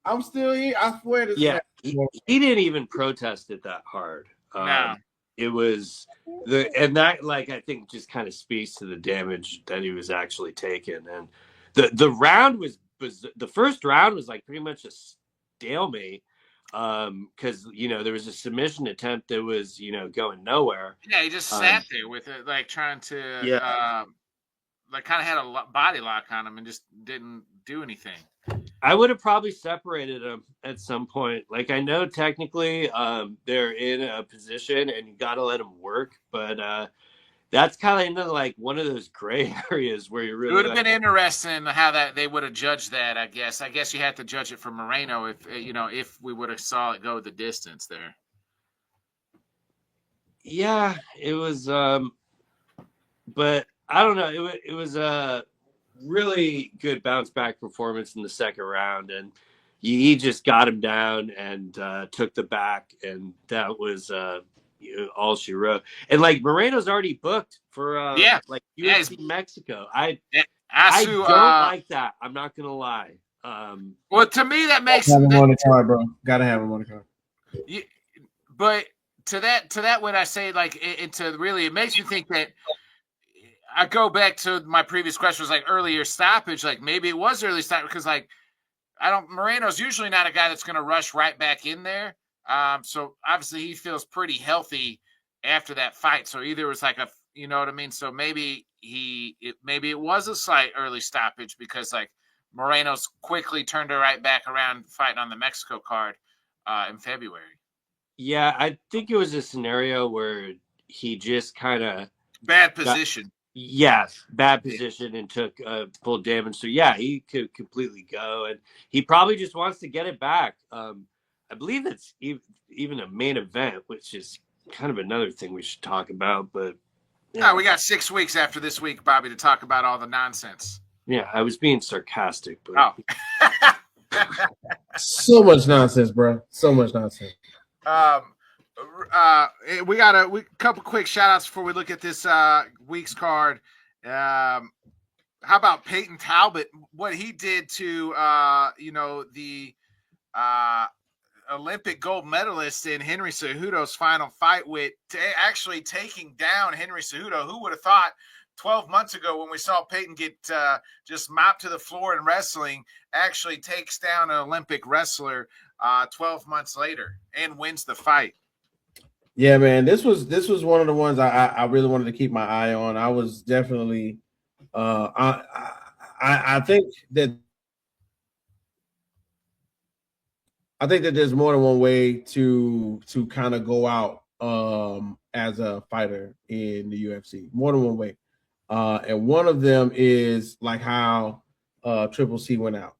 I'm still here. I swear this. Yeah, he didn't even protest it that hard. No. It was that like I think just kind of speaks to the damage that he was actually taking. And the round was the first round was like pretty much a stalemate. Because there was a submission attempt that was going nowhere. Yeah, he just sat there with it, like trying to like kind of had a body lock on him and just didn't do anything. I would have probably separated them at some point. Like I know technically they're in a position and you got to let them work, but that's kind of like one of those gray areas where you really. It would have been interesting how they would have judged that. I guess you had to judge it from Moreno if we would have saw it go the distance there. Yeah, it was. But I don't know. It was a really good bounce back performance in the second round, and he just got him down and took the back, and that was. All she wrote. And like Moreno's already booked for like UFC Mexico. I don't like that. I'm not gonna lie. Well, to me that makes have him on the card, bro. Gotta have him on the card. But to that when I say like it makes me think that I go back to my previous question was like earlier stoppage, like maybe it was early stoppage because like Moreno's usually not a guy that's gonna rush right back in there. So obviously he feels pretty healthy after that fight. So either it was like you know what I mean? So maybe it was a slight early stoppage because like Moreno's quickly turned it right back around fighting on the Mexico card in February. Yeah, I think it was a scenario where he just kind of bad position. Bad position and took full damage. So yeah, he could completely go, and he probably just wants to get it back. I believe it's even a main event, which is kind of another thing we should talk about. But we got 6 weeks after this week, Bobby, to talk about all the nonsense. Yeah, I was being sarcastic. But... So much nonsense, bro. So much nonsense. We got a couple quick shout outs before we look at this week's card. How about Peyton Talbot? What he did to the Olympic gold medalist in Henry Cejudo's final fight with actually taking down Henry Cejudo. Who would have thought 12 months ago when we saw Peyton get just mopped to the floor in wrestling, actually takes down an Olympic wrestler 12 months later and wins the fight. Yeah, man, this was one of the ones I really wanted to keep my eye on. I was definitely I think that there's more than one way to kind of go out as a fighter in the UFC. More than one way. And one of them is like how Triple C went out.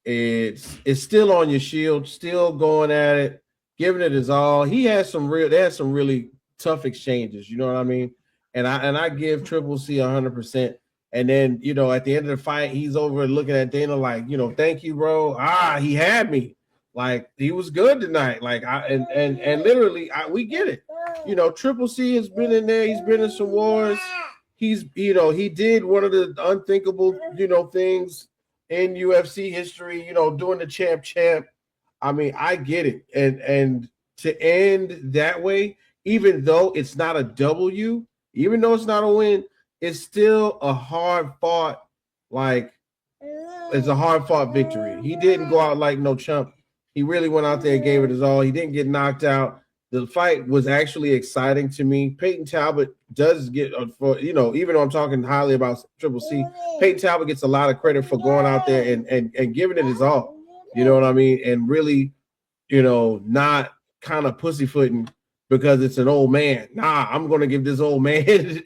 It's still on your shield, still going at it, giving it his all. They had some really tough exchanges, you know what I mean? And I give Triple C 100%. And then, at the end of the fight, he's over looking at Dana like, thank you, bro. He had me. Like, he was good tonight. Like, and literally, we get it. Triple C has been in there. He's been in some wars. He did one of the unthinkable, things in UFC history, doing the champ. I mean, I get it. And to end that way, even though it's not a W, even though it's not a win, it's still a hard fought, like it's a hard fought victory. He didn't go out like no chump. He really went out there and gave it his all. He didn't get knocked out. The fight was actually exciting to me. Peyton Talbot does get, for even though I'm talking highly about Triple C, Peyton Talbot gets a lot of credit for going out there and giving it his all. You know what I mean? And really, not kind of pussyfooting because it's an old man. Nah, I'm going to give this old man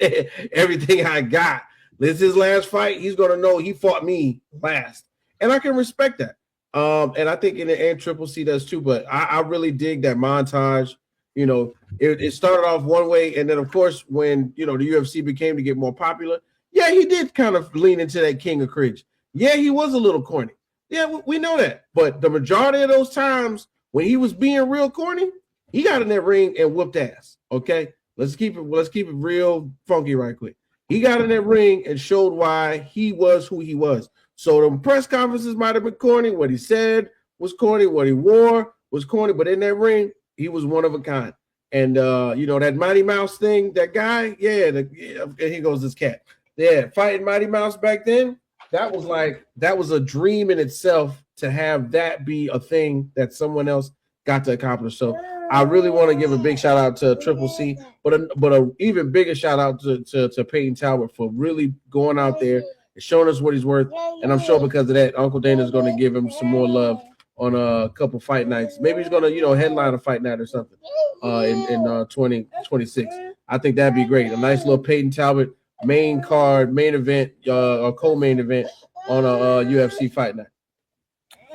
everything I got. This is his last fight. He's going to know he fought me last. And I can respect that. And I think in the end, Triple C does too. But I really dig that montage. It started off one way. And then, of course, when, the UFC became to get more popular, yeah, he did kind of lean into that king of cringe. Yeah, he was a little corny. Yeah, we know that. But the majority of those times when he was being real corny, he got in that ring and whooped ass. Okay, let's keep it real funky right quick. He got in that ring and showed why he was who he was. So the press conferences might have been corny. What he said was corny. What he wore was corny. But in that ring, he was one of a kind. And that Mighty Mouse thing, that guy, and here goes this cat. Yeah, fighting Mighty Mouse back then. That was a dream in itself to have that be a thing that someone else got to accomplish. So I really want to give a big shout out to Triple C, but a even bigger shout out to Peyton Talbot for really going out there and showing us what he's worth. And I'm sure because of that, Uncle Dana is going to give him some more love on a couple fight nights. Maybe he's going to headline a fight night or something in 2026. I think that'd be great. A nice little Peyton Talbot main event, or co-main event on a UFC fight night.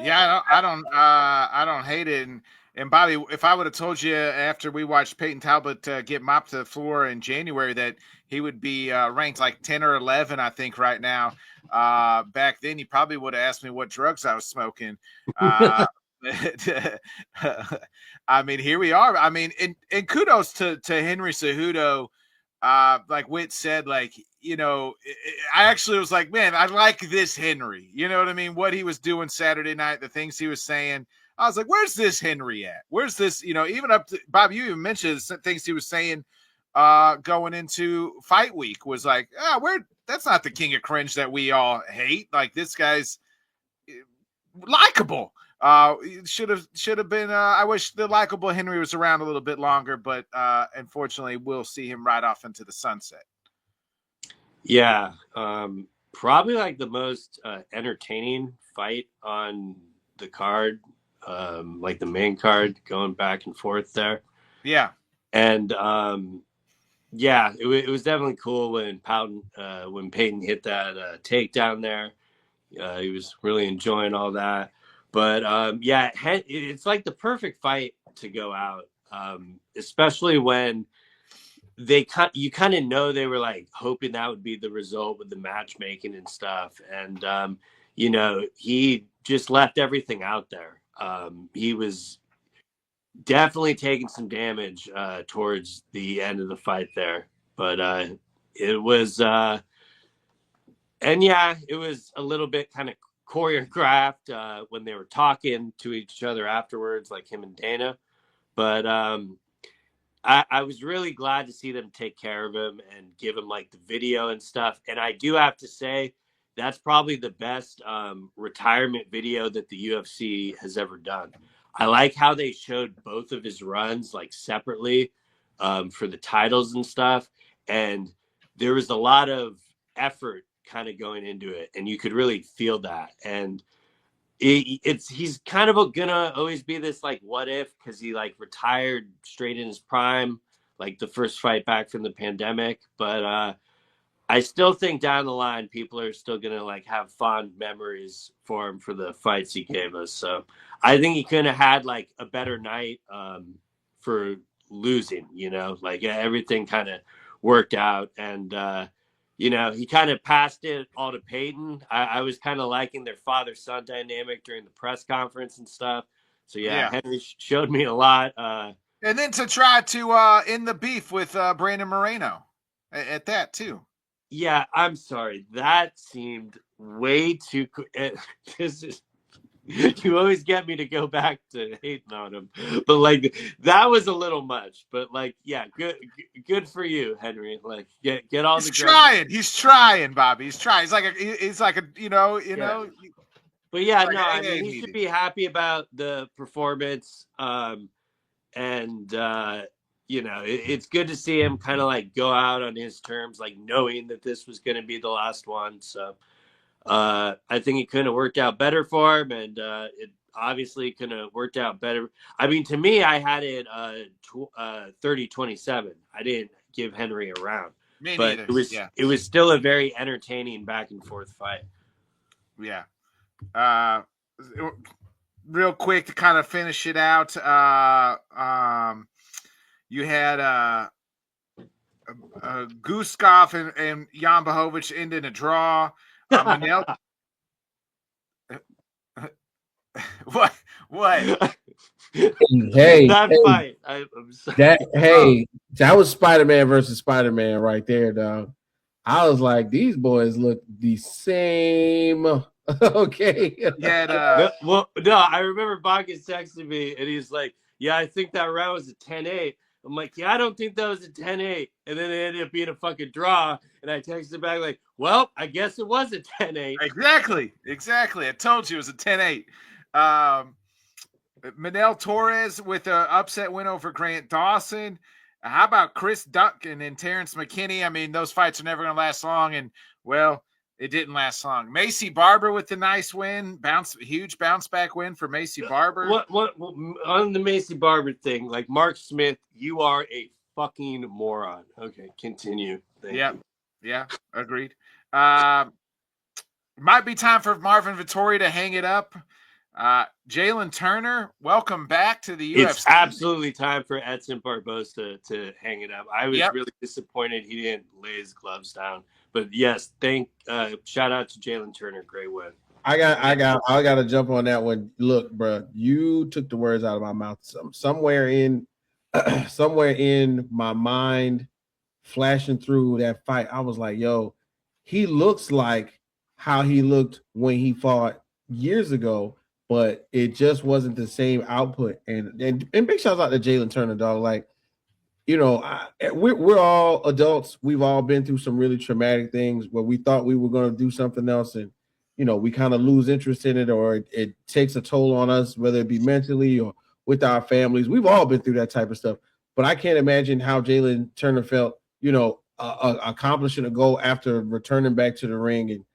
Yeah, I don't hate it. And Bobby, if I would have told you after we watched Peyton Talbot get mopped to the floor in January that he would be ranked like 10 or 11, I think right now, back then you probably would have asked me what drugs I was smoking. I mean, here we are. I mean, and kudos to Henry Cejudo. Like Witt said, I actually was like, man, I like this Henry. You know what I mean? What he was doing Saturday night, the things he was saying. I was like, where's this Henry at? Where's this, even up to Bob, you even mentioned some things he was saying going into fight week was like, that's not the king of cringe that we all hate. Like this guy's likable. Should have been. I wish the likable Henry was around a little bit longer, but unfortunately, we'll see him right off into the sunset. Yeah, probably like the most entertaining fight on the card, like the main card, going back and forth there. Yeah, and it was definitely cool when Peyton hit that takedown there. He was really enjoying all that. But it's like the perfect fight to go out, especially when you kind of know they were like hoping that would be the result with the matchmaking and stuff. And, he just left everything out there. He was definitely taking some damage towards the end of the fight there. But it was, it was a little bit kind of choreographed when they were talking to each other afterwards, like him and Dana. But I was really glad to see them take care of him and give him like the video and stuff. And I do have to say that's probably the best retirement video that the UFC has ever done. I like how they showed both of his runs like separately for the titles and stuff. And there was a lot of effort kind of going into it, and you could really feel that. And he's kind of gonna always be this like what if, because he like retired straight in his prime, like the first fight back from the pandemic. But I still think down the line people are still gonna like have fond memories for him for the fights he gave us. So I think he could have had like a better night for losing, like everything kind of worked out. And he kind of passed it all to Peyton. I was kind of liking their father-son dynamic during the press conference and stuff. So, Henry showed me a lot. And then to try to end the beef with Brandon Moreno at that, too. Yeah, I'm sorry. That seemed way too You always get me to go back to hating on him, but like that was a little much. But like, yeah, good for you, Henry. Like, get all He's the trying. He's trying, Bobby. He's trying. He's like a you know. But yeah, like no, I an mean, AA he should meeting. be happy about the performance. And it's good to see him kind of like go out on his terms, like knowing that this was going to be the last one. So I think it couldn't have worked out better for him, and it obviously couldn't have worked out better. I mean, to me, I had it 30-27. I didn't give Henry a round, Me but neither. it was still a very entertaining back and forth fight. Yeah. Real quick to kind of finish it out. You had Guskov and Jan Blachowicz end in a draw. Manel. What? Hey, that fight. I'm sorry. That was Spider-Man versus Spider-Man right there, dog. I was like, these boys look the same. Okay. Yeah. No, I remember Boggus texting me, and he's like, "Yeah, I think that round was a 10-8." I'm like, "Yeah, I don't think that was a 10-8." And then it ended up being a fucking draw. And I texted back like, "Well, I guess it was a 10-8." Exactly. I told you it was a 10-8. Manel Torres with an upset win over Grant Dawson. How about Chris Duncan and Terrence McKinney? I mean, those fights are never going to last long, and well, it didn't last long. Macy Barber with the nice win, huge bounce back win for Macy Barber. What on the Macy Barber thing? Like, Mark Smith, you are a fucking moron. Okay, continue. Thank you. Yeah, agreed. Might be time for Marvin Vettori to hang it up. Jalen Turner, welcome back to the UFC. It's absolutely time for Edson Barbosa to hang it up. I was really disappointed he didn't lay his gloves down. But yes, shout out to Jalen Turner, great win. I got to jump on that one. Look, bro, you took the words out of my mouth. Somewhere in my mind, flashing through that fight, I was like, "Yo, he looks like how he looked when he fought years ago." But it just wasn't the same output. And big shouts out to Jalen Turner, dog. Like, we're all adults. We've all been through some really traumatic things where we thought we were going to do something else, and we kind of lose interest in it, or it takes a toll on us, whether it be mentally or with our families. We've all been through that type of stuff. But I can't imagine how Jalen Turner felt, accomplishing a goal after returning back to the ring and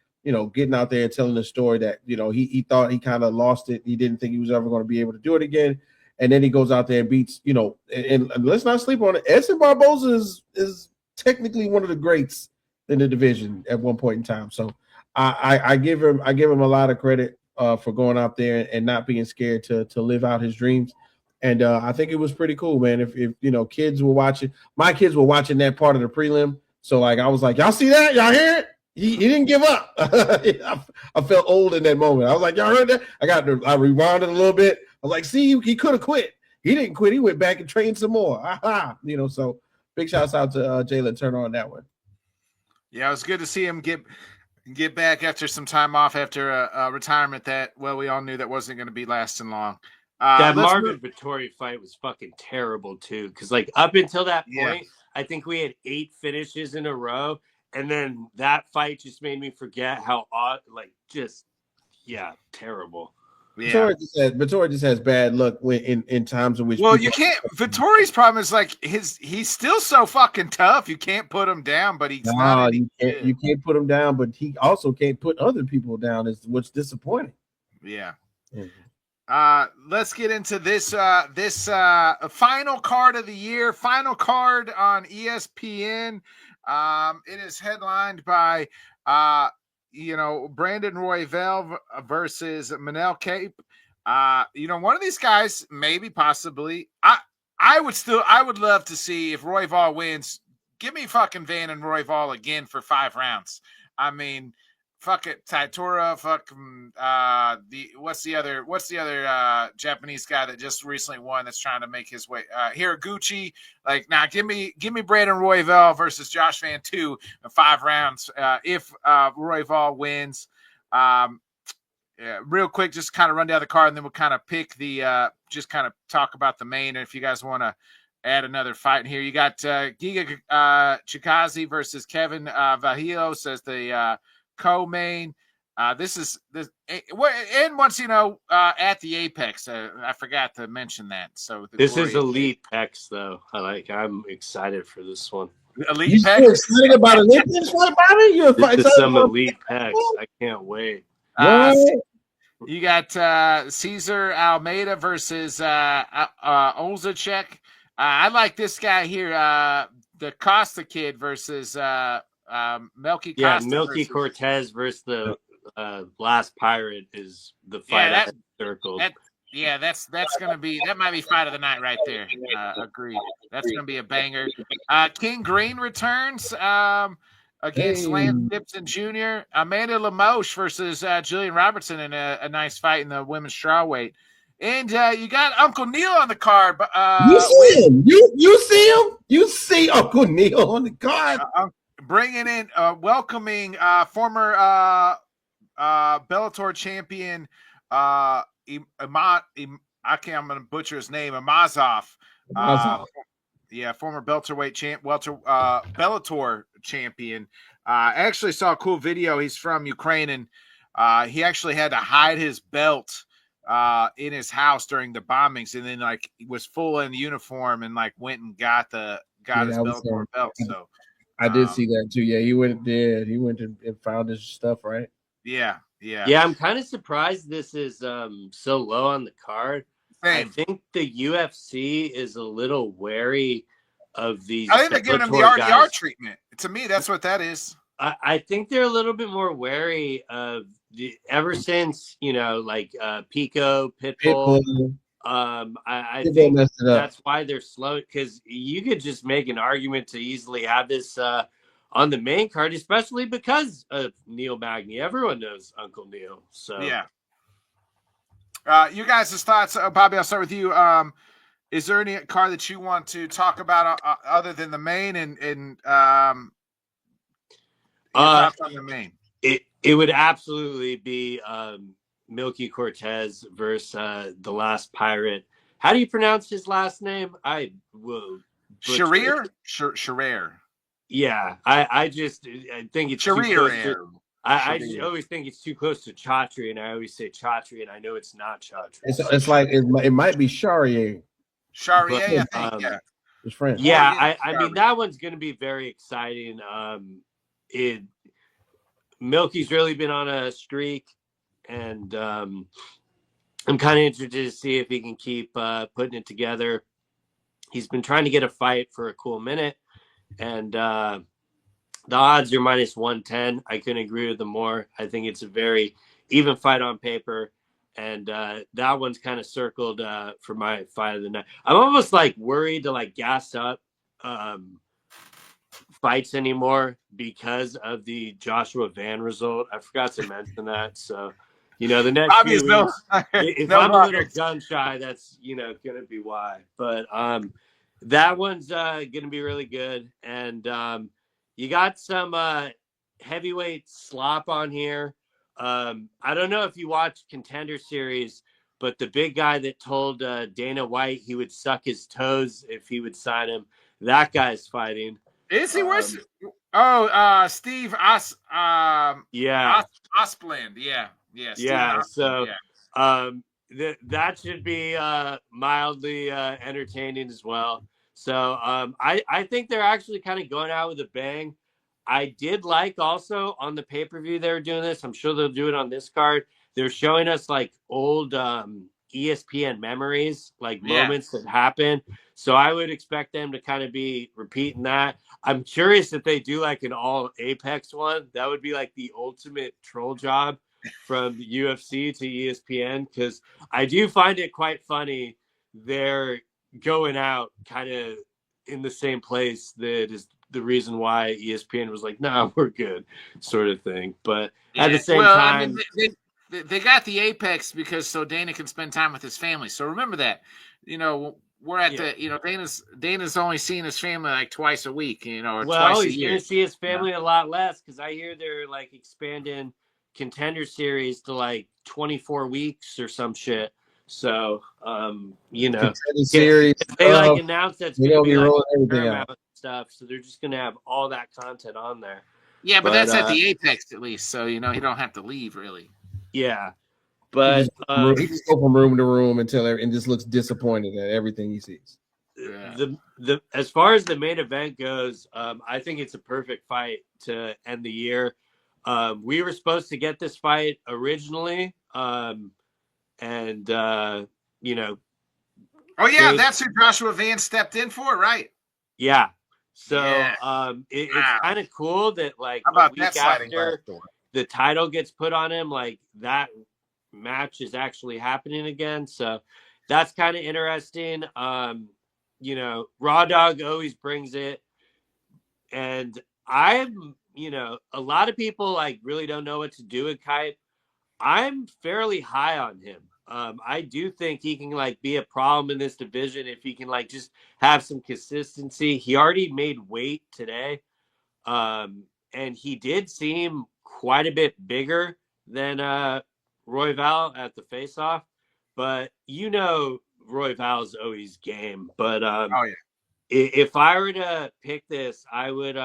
getting out there and telling the story that, he thought he kind of lost it. He didn't think he was ever going to be able to do it again. And then he goes out there and beats, and let's not sleep on it. Edson Barbosa is technically one of the greats in the division at one point in time. So I give him a lot of credit for going out there and not being scared to live out his dreams. And I think it was pretty cool, man. If kids were watching, my kids were watching that part of the prelim. So like, I was like, y'all see that? Y'all hear it? He didn't give up. I felt old in that moment. I was like, y'all heard that? I rewound it a little bit. I was like, see, he could have quit. He didn't quit. He went back and trained some more. So big shouts out to Jalen Turner on that one. Yeah, it was good to see him get back after some time off after a retirement that, well, we all knew that wasn't going to be lasting long. That Marvin Vettori fight was fucking terrible too, because like up until that point, I think we had 8 finishes in a row, and then that fight just made me forget how odd, terrible. Yeah. Vettori just has bad luck in times in which. Well, you can't. Vettori's problem is like he's still so fucking tough. You can't put him down, but he's not. You can't put him down, but he also can't put other people down. Is what's disappointing. Yeah. Mm-hmm. Let's get into this final card of the year. Final card on ESPN. It is headlined by Brandon Royval versus Manel Cape. One of these guys, maybe, possibly. I would love to see if Royval wins. Give me fucking Van and Royval again for 5 rounds. I mean, fuck it, Taitora. Fuck what's the other Japanese guy that just recently won that's trying to make his way? Hiraguchi. Like, now, give me Brandon Royval versus Josh Van 2 in 5 rounds. If Royval wins, real quick, just kind of run down the card, and then we'll kind of pick the just kind of talk about the main. And if you guys want to add another fight in here, you got Giga Chikazi versus Kevin Vajillos as the co-main. This is and once at the Apex, I forgot to mention that. So this is Elite Pecs, though. I'm excited for this one. Elite Pecs. You excited about Elite Pecs, right, Bobby? This is some Elite Pecs. I can't wait. You got Cesar Almeida versus Olzacek. I like this guy here, the Costa kid versus Melky Costa. Yeah, Milky Cortez versus the last pirate is the fight I circled. That's gonna be, that might be fight of the night right there. Agreed. That's gonna be a banger. King Green returns against Lance Gibson Jr. Amanda Lamoche versus Jillian Robertson in a nice fight in the women's strawweight. And you got Uncle Neil on the card. You see him? You see him? You see Uncle Neil on the card? Bringing in, welcoming former Bellator champion I'm going to butcher his name, Amazov. Former Bellator champion. I actually saw a cool video. He's from Ukraine, and he actually had to hide his belt in his house during the bombings, and then was full in uniform and went and got his Bellator belt. So I did see that too. Yeah, he went and found his stuff, right? Yeah. I'm kind of surprised this is so low on the card. Same. I think the UFC is a little wary of these. I think they're giving him the RDR treatment. To me, that's what that is. I think they're a little bit more wary of ever since Pico, Pitbull. I think that's why they're slow, because you could just make an argument to easily have this on the main card, especially because of Neil Magny. Everyone knows Uncle Neil. So yeah. You guys' thoughts, Bobby? I'll start with you. Is there any card that you want to talk about other than the main, and thoughts on the main? It would absolutely be Milky Cortez versus the last pirate. How do you pronounce his last name? I will. Sharir. Yeah, I think it's too close to, I always think it's too close to Chatri, and I always say Chatri, and I know it's not Chatri. It's like it might be Charrier. I think, yeah. His friend. Yeah, I mean, that one's going to be very exciting. Milky's really been on a streak, and I'm kind of interested to see if he can keep putting it together. He's been trying to get a fight for a cool minute, and the odds are minus 110. I couldn't agree with them more. I think it's a very even fight on paper, and that one's kind of circled for my fight of the night. I'm almost worried to gas up fights anymore because of the Joshua Van result. I forgot to mention that. So, the next few weeks, if I'm a little gun shy, that's, going to be why. But that one's going to be really good. And you got some heavyweight slop on here. I don't know if you watched Contender Series, but the big guy that told Dana White he would suck his toes if he would sign him, that guy's fighting. Is he worse? Steve Ospland. Yeah. That should be mildly entertaining as well. So I think they're actually kind of going out with a bang. I did also on the pay-per-view they were doing this. I'm sure they'll do it on this card. They're showing us old ESPN memories, moments that happened. So I would expect them to kind of be repeating that. I'm curious if they do an all Apex one. That would be the ultimate troll job from the UFC to ESPN, because I do find it quite funny. They're going out kind of in the same place that is the reason why ESPN was nah, we're good, sort of thing. But at the same time, they got the Apex because so Dana can spend time with his family. So remember that, we're at the, Dana's only seeing his family twice a week, or twice a year. He's going to see his family a lot less, because I hear they're expanding Contender Series to like 24 weeks or some shit. So, you know, Contender Series they like stuff. announced that's They're going to gonna be be like rolling everything Paramount out. stuff. So they're just going to have all that content on there. Yeah, but that's at the Apex at least, so you don't have to leave really. Yeah, He but just go from room to room and just looks disappointed at everything he sees. the as far as the main event goes, I think it's a perfect fight to end the year. We were supposed to get this fight originally, and you know. Oh yeah, that's who Joshua Van stepped in for, right? Yeah. So yeah. it's kind of cool that like How about a week that after the title gets put on him, like that match is actually happening again. So that's kind of interesting. You know, Raw Dog always brings it. And I'm, you know, a lot of people like really don't know what to do with Kite. I'm fairly high on him. I do think he can like be a problem in this division if he can like just have some consistency. He already made weight today, and he did seem quite a bit bigger than Royval at the face-off. But you know, Royval's always game. But oh yeah, if I were to pick this, I would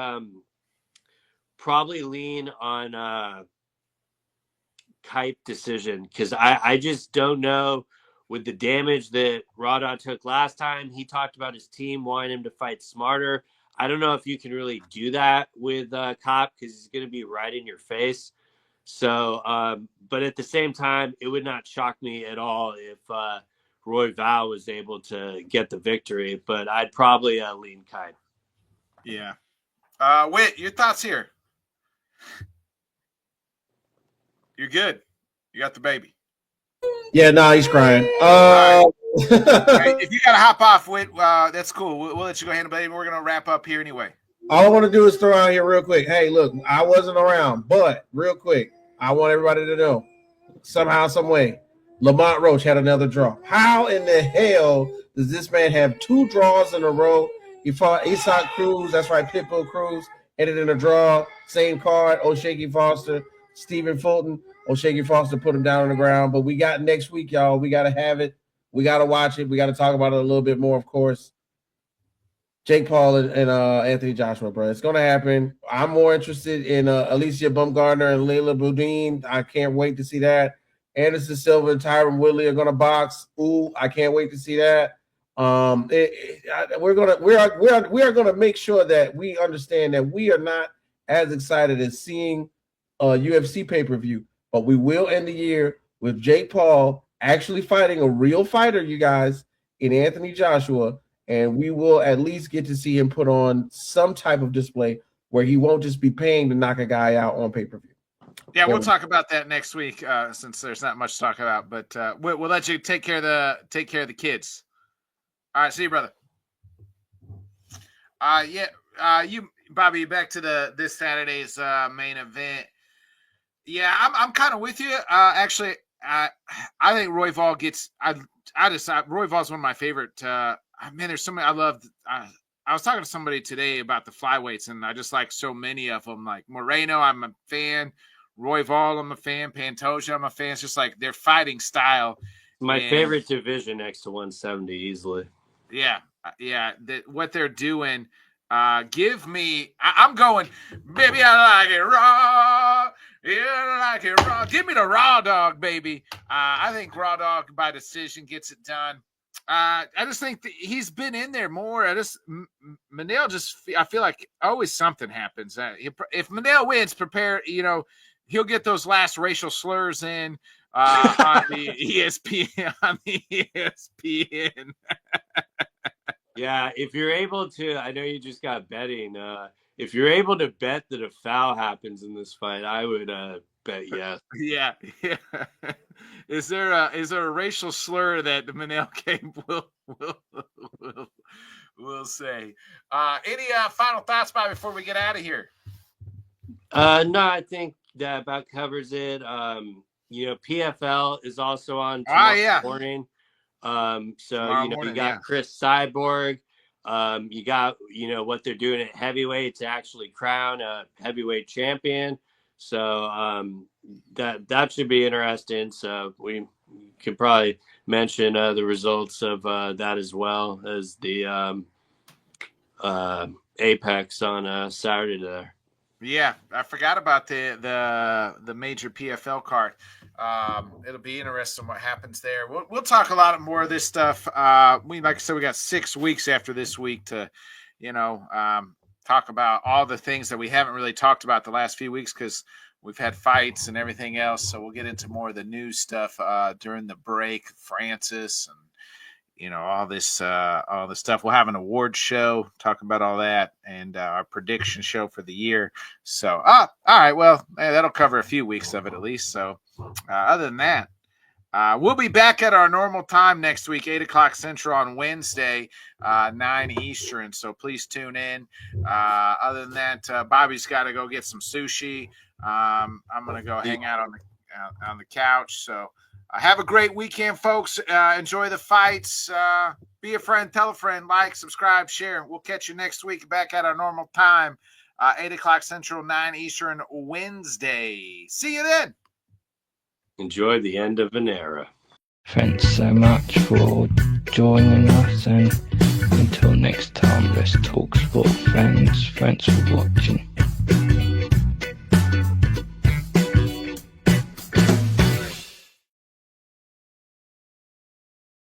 probably lean on Kype decision because I just don't know with the damage that Rada took last time. He talked about his team wanting him to fight smarter. I don't know if you can really do that with Cop because he's going to be right in your face. So, but at the same time, it would not shock me at all if Roy Val was able to get the victory. But I'd probably lean Kype. Yeah. Whit, your thoughts here? You're good. You got the baby. Yeah, he's crying. Right. If you got to hop off, Whit, that's cool. We'll let you go handle baby. We're going to wrap up here anyway. All I want to do is throw out here real quick. Hey, look, I wasn't around, but real quick, I want everybody to know somehow, some way, Lamont Roach had another draw. How in the hell does this man have 2 draws in a row? He fought Isak Cruz, that's right, Pitbull Cruz, ended in a draw, same card, O'Shaky Foster, Stephen Fulton. O'Shaky Foster put him down on the ground. But we got next week, y'all. We got to have it. We got to watch it. We got to talk about it a little bit more, of course. Jake Paul and Anthony Joshua, bro. It's going to happen. I'm more interested in Alicia Bumgardner and Layla Boudin. I can't wait to see that. Anderson Silva and Tyron Woodley are going to box. Ooh, I can't wait to see that. We are gonna make sure that we understand that we are not as excited as seeing a UFC pay-per-view, but we will end the year with Jake Paul actually fighting a real fighter, you guys, in Anthony Joshua, and we will at least get to see him put on some type of display where he won't just be paying to knock a guy out on pay-per-view. Yeah, we'll talk about that next week since there's not much to talk about. But we'll let you take care of the kids. All right, see you, brother. You, Bobby, back to this Saturday's main event. Yeah, I'm kind of with you. Actually, I think Royval gets. Royval's one of my favorite. Man, there's so many I love. I was talking to somebody today about the flyweights, and I just like so many of them. Like Moreno, I'm a fan. Royval, I'm a fan. Pantoja, I'm a fan. It's just like their fighting style. My favorite division next to 170 easily. Yeah. What they're doing. Give me. I'm going. Baby, I like it raw. Yeah, I like it raw. Give me the Raw Dog, baby. I think Raw Dog by decision gets it done. I just think that he's been in there more. Manel I feel like always something happens. If Manel wins, prepare. He'll get those last racial slurs in on the ESPN. Yeah, if you're able to, I know you just got betting. If you're able to bet that a foul happens in this fight, I would bet yes. Yeah. Is there a racial slur that the Manel game will say? Any final thoughts, Bob, before we get out of here? No, I think that about covers it. PFL is also on tomorrow morning. You got Chris Cyborg. You got what they're doing at heavyweight to actually crown a heavyweight champion. So that should be interesting. So we could probably mention the results of that as well as the Apex on Saturday there. Yeah, I forgot about the major PFL card. It'll be interesting what happens there. We'll talk a lot more of this stuff. Like I said, we got 6 weeks after this week to, talk about all the things that we haven't really talked about the last few weeks because we've had fights and everything else. So we'll get into more of the news stuff during the break. Francis and all this stuff. We'll have an award show, talk about all that, and our prediction show for the year. So, all right, well, that'll cover a few weeks of it at least. So, other than that, we'll be back at our normal time next week, 8 o'clock Central on Wednesday, 9 Eastern. So please tune in. Other than that, Bobby's got to go get some sushi. I'm going to go hang out on the couch. So. Have a great weekend, folks. Enjoy the fights. Be a friend, tell a friend, like, subscribe, share. We'll catch you next week back at our normal time, 8 o'clock Central, 9 Eastern, Wednesday. See you then. Enjoy the end of an era. Thanks so much for joining us, and until next time, let's talk sport, friends. Thanks for watching.